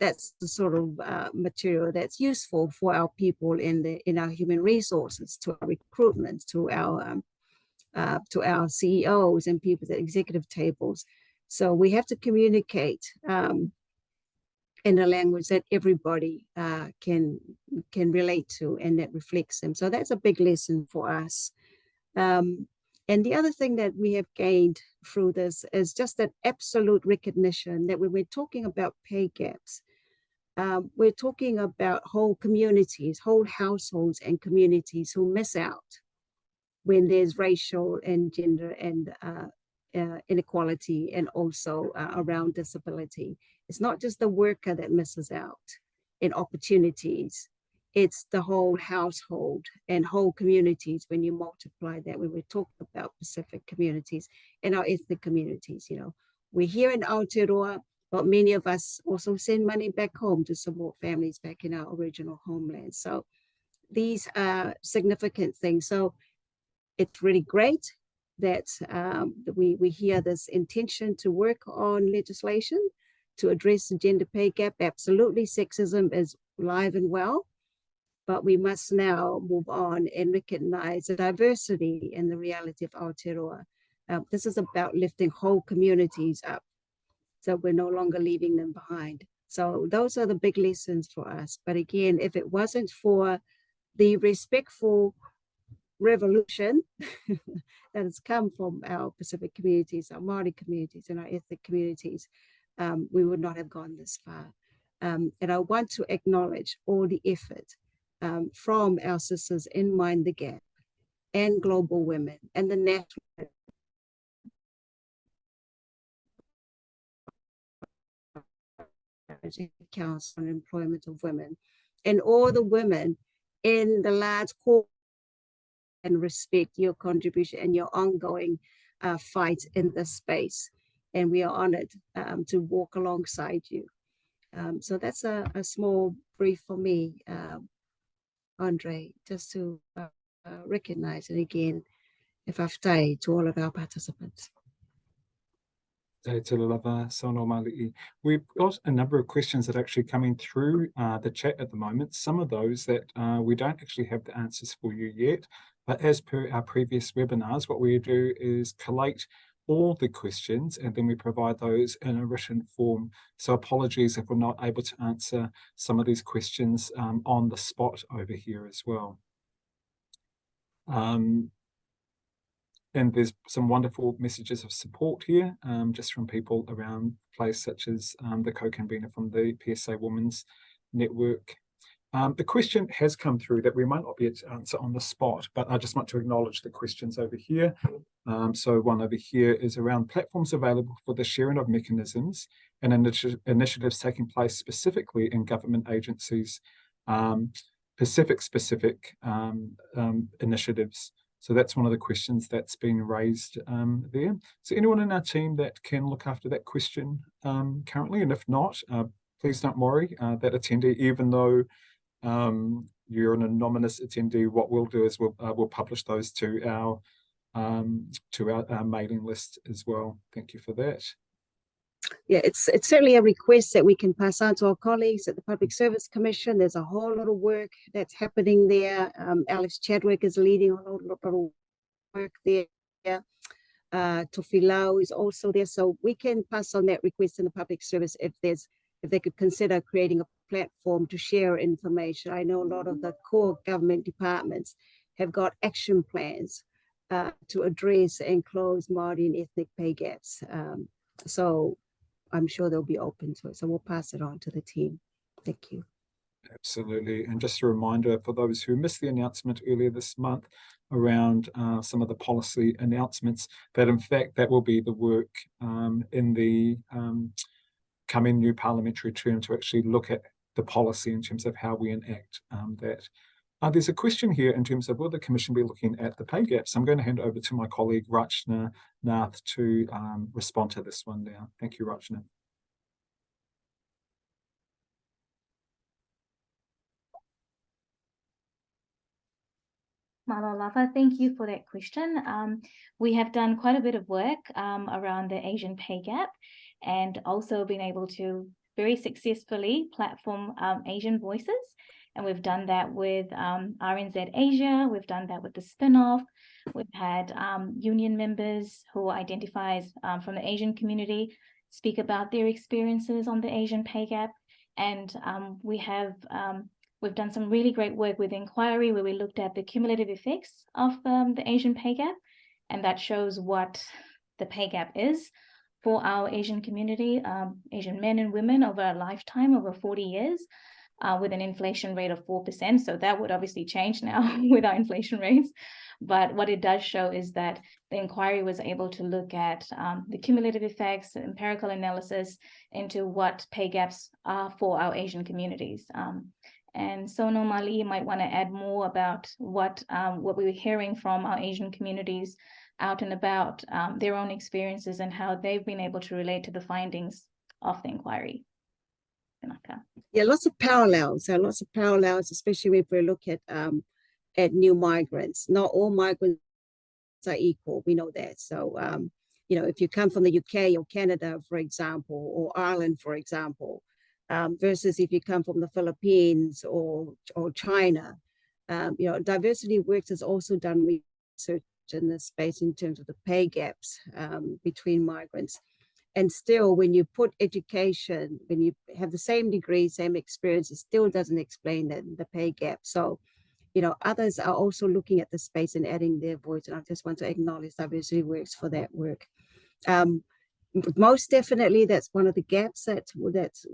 that's the sort of material that's useful for our people in our human resources, to our recruitment, to our CEOs and people at executive tables. So we have to communicate in a language that everybody can relate to and that reflects them. So that's a big lesson for us. And the other thing that we have gained through this is just that absolute recognition that when we're talking about pay gaps, we're talking about whole communities, whole households and communities who miss out when there's racial and gender and inequality, and also around disability. It's not just the worker that misses out in opportunities. It's the whole household and whole communities when you multiply that, when we're talking about Pacific communities and our ethnic communities. You know, we're here in Aotearoa, but many of us also send money back home to support families back in our original homeland. So these are significant things. So it's really great that we hear this intention to work on legislation to address the gender pay gap. Absolutely, sexism is alive and well, but we must now move on and recognize the diversity and the reality of Aotearoa. This is about lifting whole communities up, so we're no longer leaving them behind. So those are the big lessons for us. But again, if it wasn't for the respectful revolution that has come from our Pacific communities, our Māori communities, and our ethnic communities, we would not have gone this far. And I want to acknowledge all the effort from our sisters in Mind the Gap and Global Women and the national Council on Employment of Women, and all the women in the large corporate and respect your contribution and your ongoing fight in this space. And we are honored to walk alongside you. So that's a small brief for me, Andre, just to recognize it again, if I've to all of our participants. Saunoamaali'i. We've got a number of questions that are actually coming through the chat at the moment. Some of those that we don't actually have the answers for you yet, but as per our previous webinars, what we do is collate all the questions and then we provide those in a written form. So apologies if we're not able to answer some of these questions on the spot over here as well. And there's some wonderful messages of support here, just from people around the place, such as the co-convener from the PSA Women's Network. The question has come through that we might not be able to answer on the spot, but I just want to acknowledge the questions over here. So one over here is around platforms available for the sharing of mechanisms and initiatives taking place specifically in government agencies, Pacific-specific initiatives. So that's one of the questions that's been raised there. So anyone in our team that can look after that question currently? And if not, please don't worry, that attendee, even though you're an anonymous attendee, what we'll do is we'll publish those to our mailing list as well. Thank you for that. Yeah, it's certainly a request that we can pass on to our colleagues at the Public Service Commission. There's a whole lot of work that's happening there. Alex Chadwick is leading a whole lot of work there. Tofi Lau is also there. So we can pass on that request in the public service if they could consider creating a platform to share information. I know a lot of the core government departments have got action plans to address and close Māori and ethnic pay gaps. So I'm sure they'll be open to it. So we'll pass it on to the team. Thank you. Absolutely. And just a reminder for those who missed the announcement earlier this month around some of the policy announcements, that in fact that will be the work in the coming new parliamentary term to actually look at the policy in terms of how we enact that. There's a question here in terms of will the Commission be looking at the pay gaps? I'm going to hand over to my colleague Rachna Nath to respond to this one now. Thank you, Rachna. Malalawa, thank you for that question. We have done quite a bit of work around the Asian pay gap and also been able to very successfully platform Asian voices. And we've done that with RNZ Asia, we've done that with the spin-off, we've had union members who identify from the Asian community speak about their experiences on the Asian pay gap. And we've done some really great work with Inquiry where we looked at the cumulative effects of the Asian pay gap, and that shows what the pay gap is for our Asian community, Asian men and women over a lifetime, over 40 years. With an inflation rate of 4%. So that would obviously change now with our inflation rates. But what it does show is that the inquiry was able to look at the cumulative effects, empirical analysis into what pay gaps are for our Asian communities. And Saunoamaali'i might want to add more about what we were hearing from our Asian communities out and about their own experiences and how they've been able to relate to the findings of the inquiry. Yeah, lots of parallels. Especially if we look at new migrants. Not all migrants are equal. We know that. So, if you come from the UK or Canada, for example, or Ireland, for example, versus if you come from the Philippines or China, Diversity Works has also done research in this space in terms of the pay gaps between migrants. And still, when you put education, when you have the same degree, same experience, it still doesn't explain the pay gap. So, others are also looking at the space and adding their voice. And I just want to acknowledge Diversity Works for that work. Most definitely, that's one of the gaps that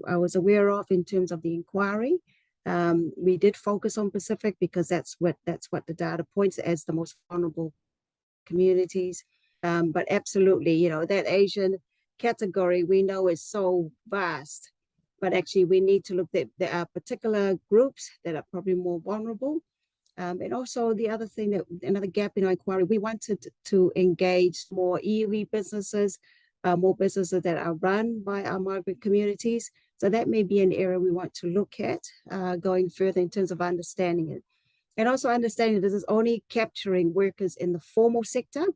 I was aware of in terms of the inquiry. We did focus on Pacific because that's what the data points as the most vulnerable communities. But absolutely, that Asian category we know is so vast but actually we need to look at there are particular groups that are probably more vulnerable. And also the other thing that another gap in our inquiry, we wanted to engage more iwi businesses, more businesses that are run by our migrant communities. So that may be an area we want to look at going further in terms of understanding it. And also understanding this is only capturing workers in the formal sector.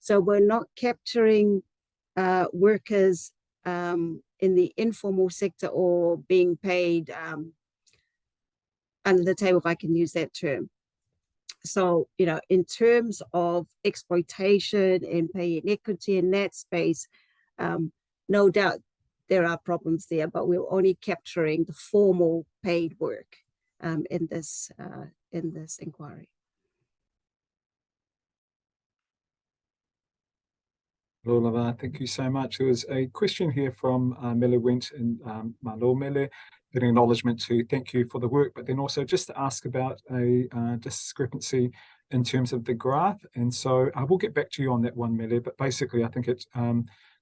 So we're not capturing workers in the informal sector or being paid under the table, if I can use that term. So, you know, in terms of exploitation and pay inequity in that space, no doubt there are problems there, but we're only capturing the formal paid work in this inquiry. Lolava, thank you so much. There was a question here from Mele Went and Malo Mele, an acknowledgement to thank you for the work, but then also just to ask about a discrepancy in terms of the graph. And so I will get back to you on that one, Mele, but basically I think it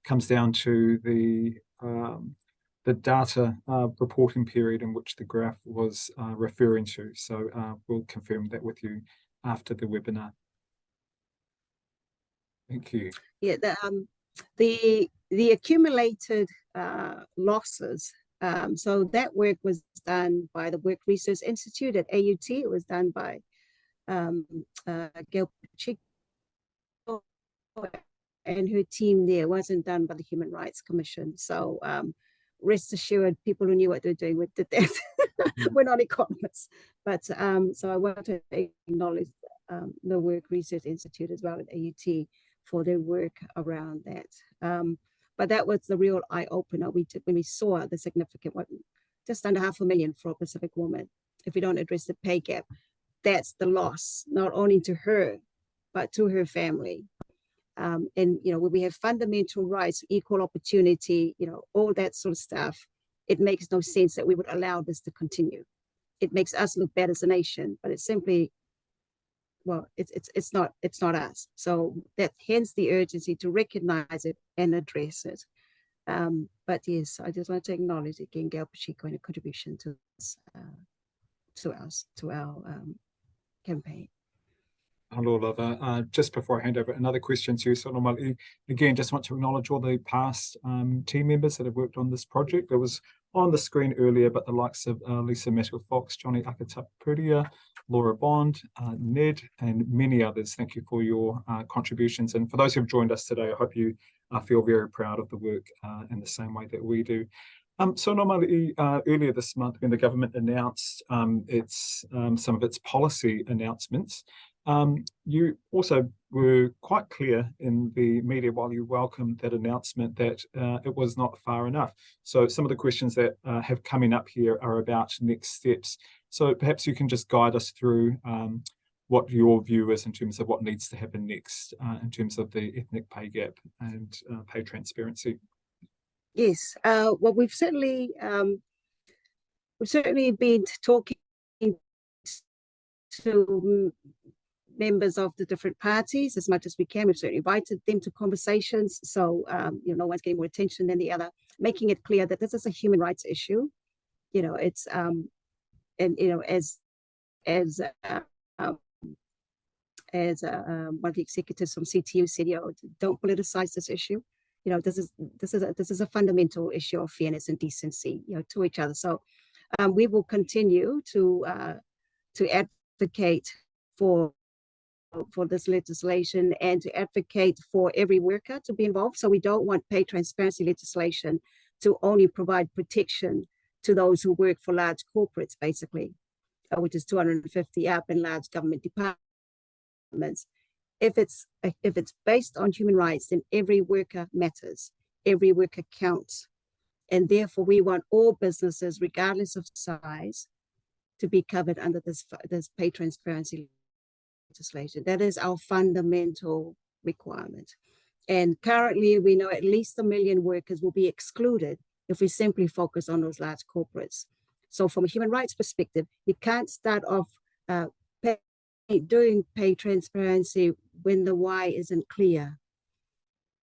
comes down to the data reporting period in which the graph was referring to. So we'll confirm that with you after the webinar. Thank you. Yeah, the accumulated losses. So that work was done by the Work Research Institute at AUT. It was done by Gail Pacheco and her team there. It wasn't done by the Human Rights Commission. So rest assured, people who knew what they're doing did that. We're not economists. But so I want to acknowledge the Work Research Institute as well at AUT for their work around that. But that was the real eye-opener when we saw the significant one, just under $500,000 for a Pacific woman. If we don't address the pay gap, that's the loss, not only to her, but to her family. And, you know, when we have fundamental rights, equal opportunity, you know, all that sort of stuff, it makes no sense that we would allow this to continue. It makes us look bad as a nation, but it's simply, well, it's not us. So that hence the urgency to recognize it and address it. But yes, I just want to acknowledge again Gail Pacheco and a contribution to this, to our campaign. Hello, Lava. Just before I hand over, another question to you, Saunoamaali'i. Again, just want to acknowledge all the past team members that have worked on this project. It was on the screen earlier, but the likes of Lisa Matthew-Fox, Johnny Akatapuria, Laura Bond, Ned, and many others. Thank you for your contributions. And for those who have joined us today, I hope you feel very proud of the work in the same way that we do. Saunoamaali'i, earlier this month, when the government announced some of its policy announcements, you also were quite clear in the media while you welcomed that announcement that it was not far enough. So some of the questions that have coming up here are about next steps. So perhaps you can just guide us through what your view is in terms of what needs to happen next in terms of the ethnic pay gap and pay transparency. Yes, well, we've certainly been talking to members of the different parties as much as we can. We've certainly invited them to conversations. So, you know, no one's getting more attention than the other, making it clear that this is a human rights issue. You know, it's, and, you know, as one of the executives from CTU said, you know, don't politicize this issue. You know, this is a fundamental issue of fairness and decency, you know, to each other. So we will continue to advocate for this legislation and to advocate for every worker to be involved. So we don't want pay transparency legislation to only provide protection to those who work for large corporates, basically, which is 250 up in large government departments. If it's based on human rights, then every worker matters, every worker counts. And therefore we want all businesses, regardless of size, to be covered under this pay transparency legislation. That is our fundamental requirement. And currently we know at least 1 million workers will be excluded if we simply focus on those large corporates. So from a human rights perspective, you can't start off doing pay transparency when the why isn't clear.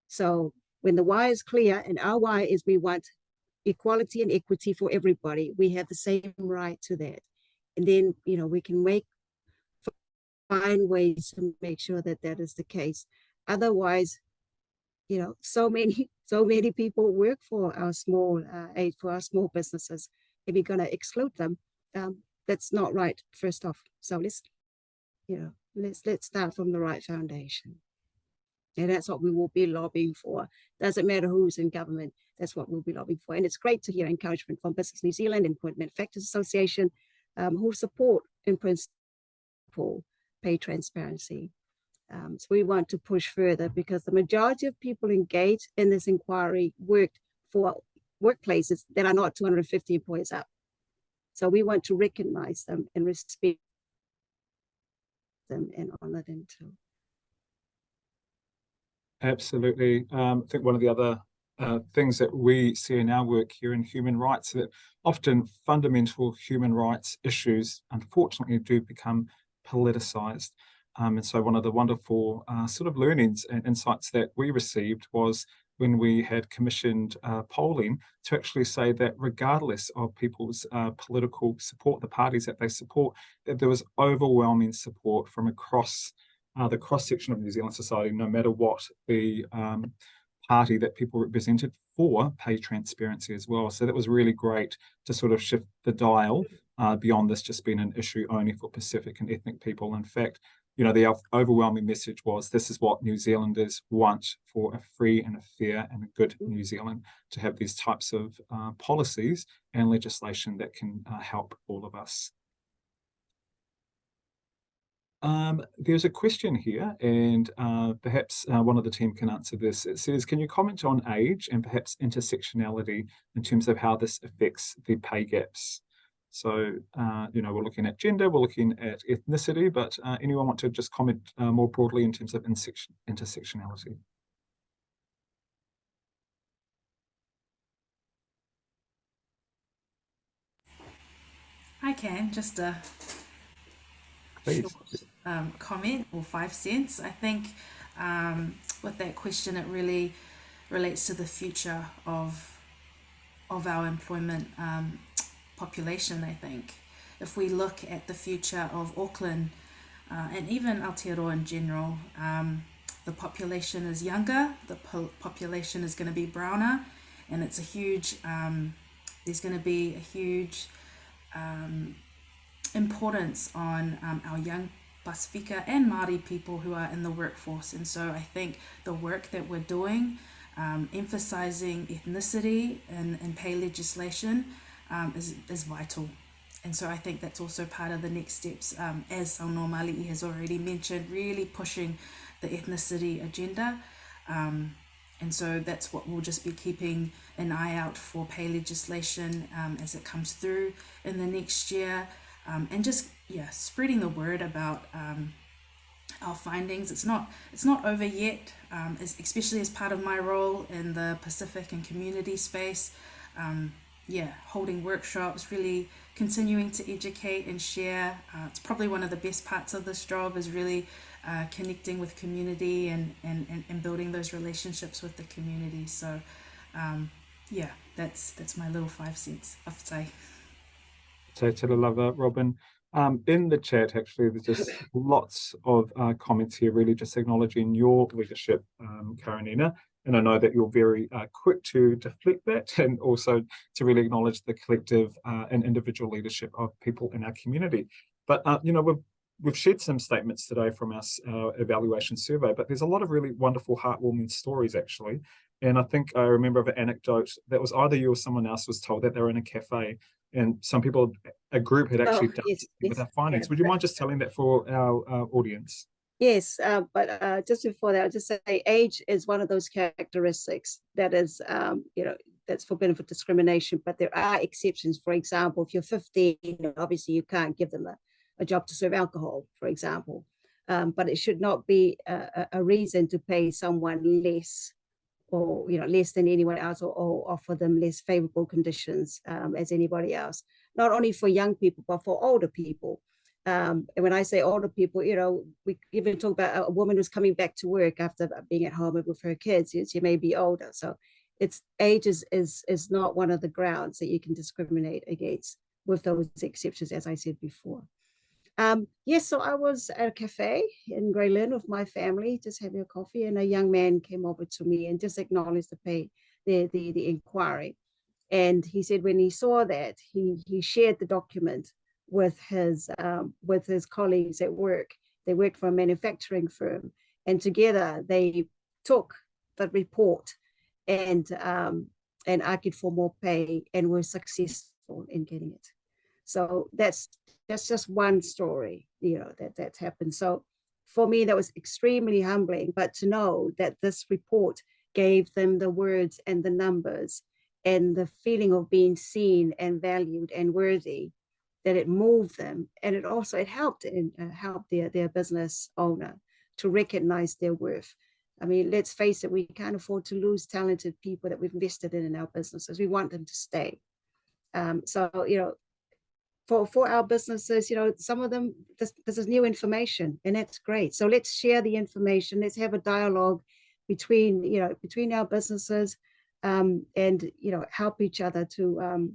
So when the why is clear, and our why is we want equality and equity for everybody. We have the same right to that. And then, we can find ways to make sure that that is the case. Otherwise, so many people work for our small businesses. If you're going to exclude them, that's not right. First off, so let's start from the right foundation, and that's what we will be lobbying for. Doesn't matter who's in government. That's what we'll be lobbying for. And it's great to hear encouragement from Business New Zealand and Point Manufacturers Association, who support in principle pay transparency. So we want to push further, because the majority of people engaged in this inquiry worked for workplaces that are not 250 employees up. So we want to recognize them and respect them and honor them too. Absolutely. I think one of the other things that we see in our work here in human rights, that often fundamental human rights issues, unfortunately, do become politicized. And so one of the wonderful sort of learnings and insights that we received was when we had commissioned polling to actually say that regardless of people's political support, the parties that they support, that there was overwhelming support from across the cross-section of New Zealand society, no matter what the party that people represented, for pay transparency as well. So that was really great to sort of shift the dial beyond this just being an issue only for Pacific and ethnic people. In fact, the overwhelming message was, this is what New Zealanders want for a free and a fair and a good New Zealand, to have these types of policies and legislation that can help all of us. There's a question here, and perhaps one of the team can answer this. It says, can you comment on age and perhaps intersectionality in terms of how this affects the pay gaps? So, we're looking at gender, we're looking at ethnicity, but anyone want to just comment more broadly in terms of intersectionality? I can, just a short comment or 5 cents. I think with that question, it really relates to the future of our employment population. I think if we look at the future of Auckland and even Aotearoa in general, the population is younger, the population is going to be browner, and it's a huge, there's going to be a huge importance on our young Pasifika and Māori people who are in the workforce. And so I think the work that we're doing, emphasizing ethnicity in pay legislation, is vital. And so I think that's also part of the next steps, as Saunoamaali'i has already mentioned, really pushing the ethnicity agenda. And so that's what we'll just be keeping an eye out for, pay legislation as it comes through in the next year, and just spreading the word about our findings. It's not over yet, especially as part of my role in the Pacific and community space. Holding workshops, really continuing to educate and share. It's probably one of the best parts of this job, is really connecting with community and building those relationships with the community. So that's my little 5 cents, I would say. So to the lover, Robin. In the chat, actually, there's just lots of comments here, really just acknowledging your leadership, Karanina. And I know that you're very quick to deflect that, and also to really acknowledge the collective and individual leadership of people in our community. But, we've shared some statements today from our evaluation survey, but there's a lot of really wonderful, heartwarming stories, actually. And I think I remember of an anecdote that was either you or someone else was told that they were in a cafe, and some people, a group had actually done with our findings. Would you mind just telling that for our audience? Yes, but just before that, I'll just say age is one of those characteristics that is, that's forbidden for discrimination, but there are exceptions. For example, if you're 15, obviously you can't give them a job to serve alcohol, for example. But it should not be a reason to pay someone less, or less than anyone else, or offer them less favorable conditions as anybody else. Not only for young people, but for older people. And when I say older people, we even talk about a woman who's coming back to work after being at home with her kids. She may be older, so age is not one of the grounds that you can discriminate against, with those exceptions, as I said before. Yes, so I was at a cafe in Grey Lynn with my family, just having a coffee, and a young man came over to me and just acknowledged the inquiry. And he said when he saw that, he shared the document with his colleagues at work. They worked for a manufacturing firm, and together they took the report and argued for more pay and were successful in getting it. So that's just one story, that's happened. So for me, that was extremely humbling, but to know that this report gave them the words and the numbers and the feeling of being seen and valued and worthy, that it moved them. And it helped their business owner to recognize their worth. I mean, let's face it, we can't afford to lose talented people that we've invested in our businesses. We want them to stay. For our businesses, some of them, this is new information, and that's great. So let's share the information. Let's have a dialogue between our businesses, and help each other to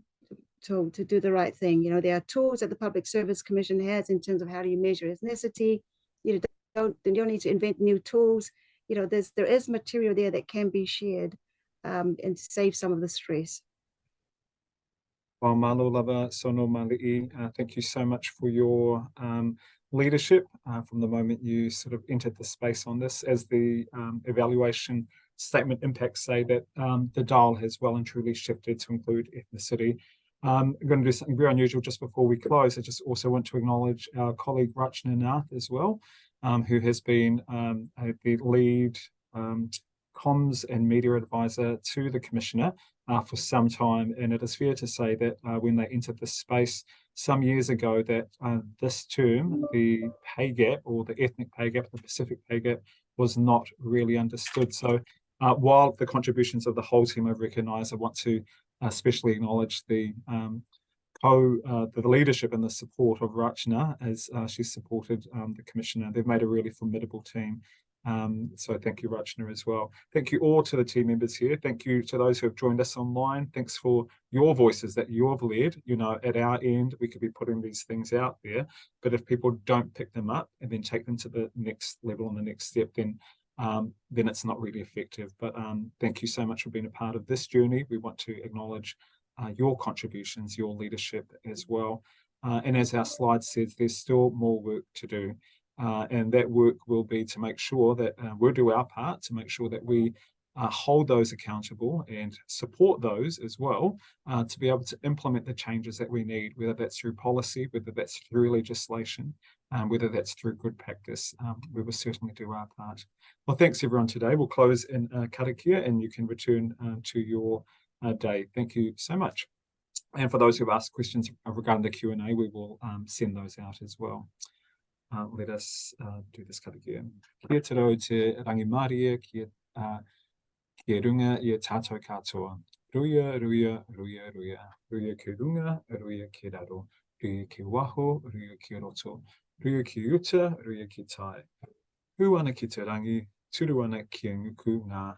do the right thing. There are tools that the Public Service Commission has in terms of how do you measure ethnicity. You don't need to invent new tools. There is material there that can be shared, and save some of the stress. Well, malo lava Saunoamaali'i, thank you so much for your leadership from the moment you sort of entered the space on this. As the evaluation statement impacts say that the dial has well and truly shifted to include ethnicity. I'm going to do something very unusual just before we close. I just also want to acknowledge our colleague Rachna Nath as well, who has been the lead comms and media advisor to the Commissioner for some time. And it is fair to say that when they entered this space some years ago, that this term, the pay gap or the ethnic pay gap, the Pacific pay gap, was not really understood. So while the contributions of the whole team I've recognised, I want to especially acknowledge the leadership and the support of Rachna as she's supported the Commissioner. They've made a really formidable team. So thank you, Rachna, as well. Thank you all to the team members here. Thank you to those who have joined us online. Thanks for your voices that you have led. At our end, we could be putting these things out there, but if people don't pick them up and then take them to the next level and the next step, then it's not really effective. But thank you so much for being a part of this journey. We want to acknowledge your contributions, your leadership as well. And as our slide says, there's still more work to do. And that work will be to make sure that we'll do our part to make sure that we hold those accountable and support those as well to be able to implement the changes that we need, whether that's through policy, whether that's through legislation, whether that's through good practice. We will certainly do our part. Well, thanks everyone today. We'll close in karakia and you can return to your day. Thank you so much. And for those who have asked questions regarding the Q&A, we will send those out as well. Let us do this karakia. Kia te rau te rangimaria, kia runga I tātou katoa. Ruia, ruia, ruia, ruia. Ruia ki runga, ruia ki raro. Ruia ki waho, ruia ki roto. Ruia ki uta, ruia ki tai. Hu ana ki te rangi, turu ana ki nguku ngā.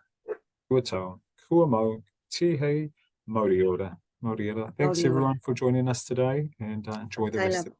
Kua tau, kua mau, tihei, mauri ora. Mauri ora. Thanks everyone for joining us today and enjoy the rest of it.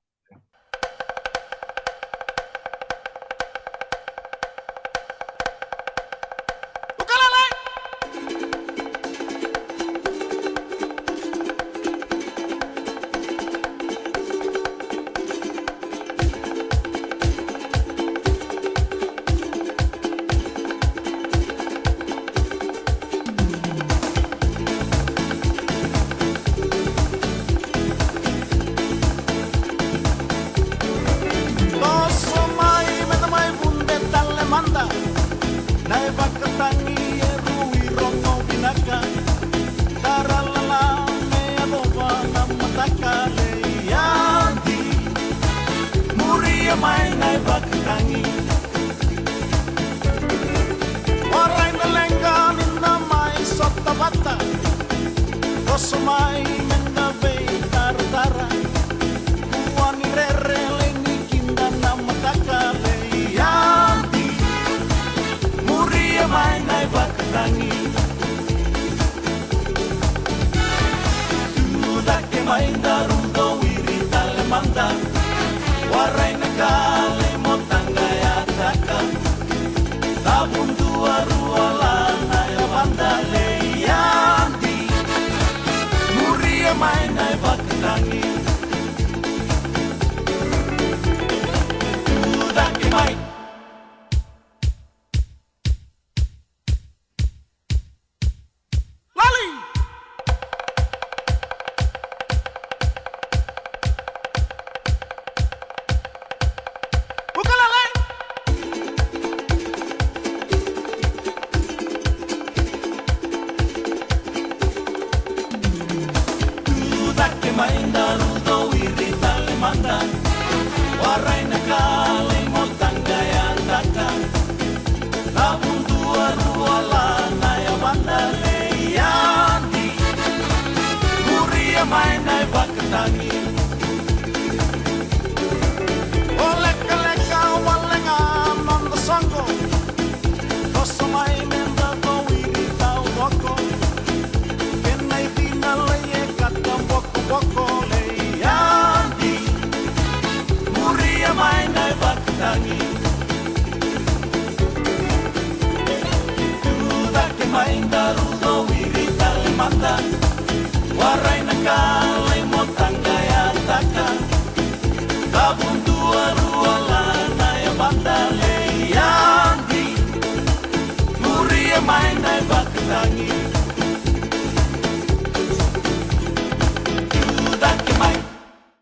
mainda rudo wiri tale manda warai na kale mo tanga ya taka tabun tua ruala na ya banda le yandi muria mainda bakatangi oleka leka walenga non the sango koso mainda do wiri tau wako kenai dina le kata wako wako le yandi muria mainda bakatangi mainda rudo wiri tale manda warai na kale mo tanga ya taka tabun tua ruala na ya banda le yandi muria mainda bakatangi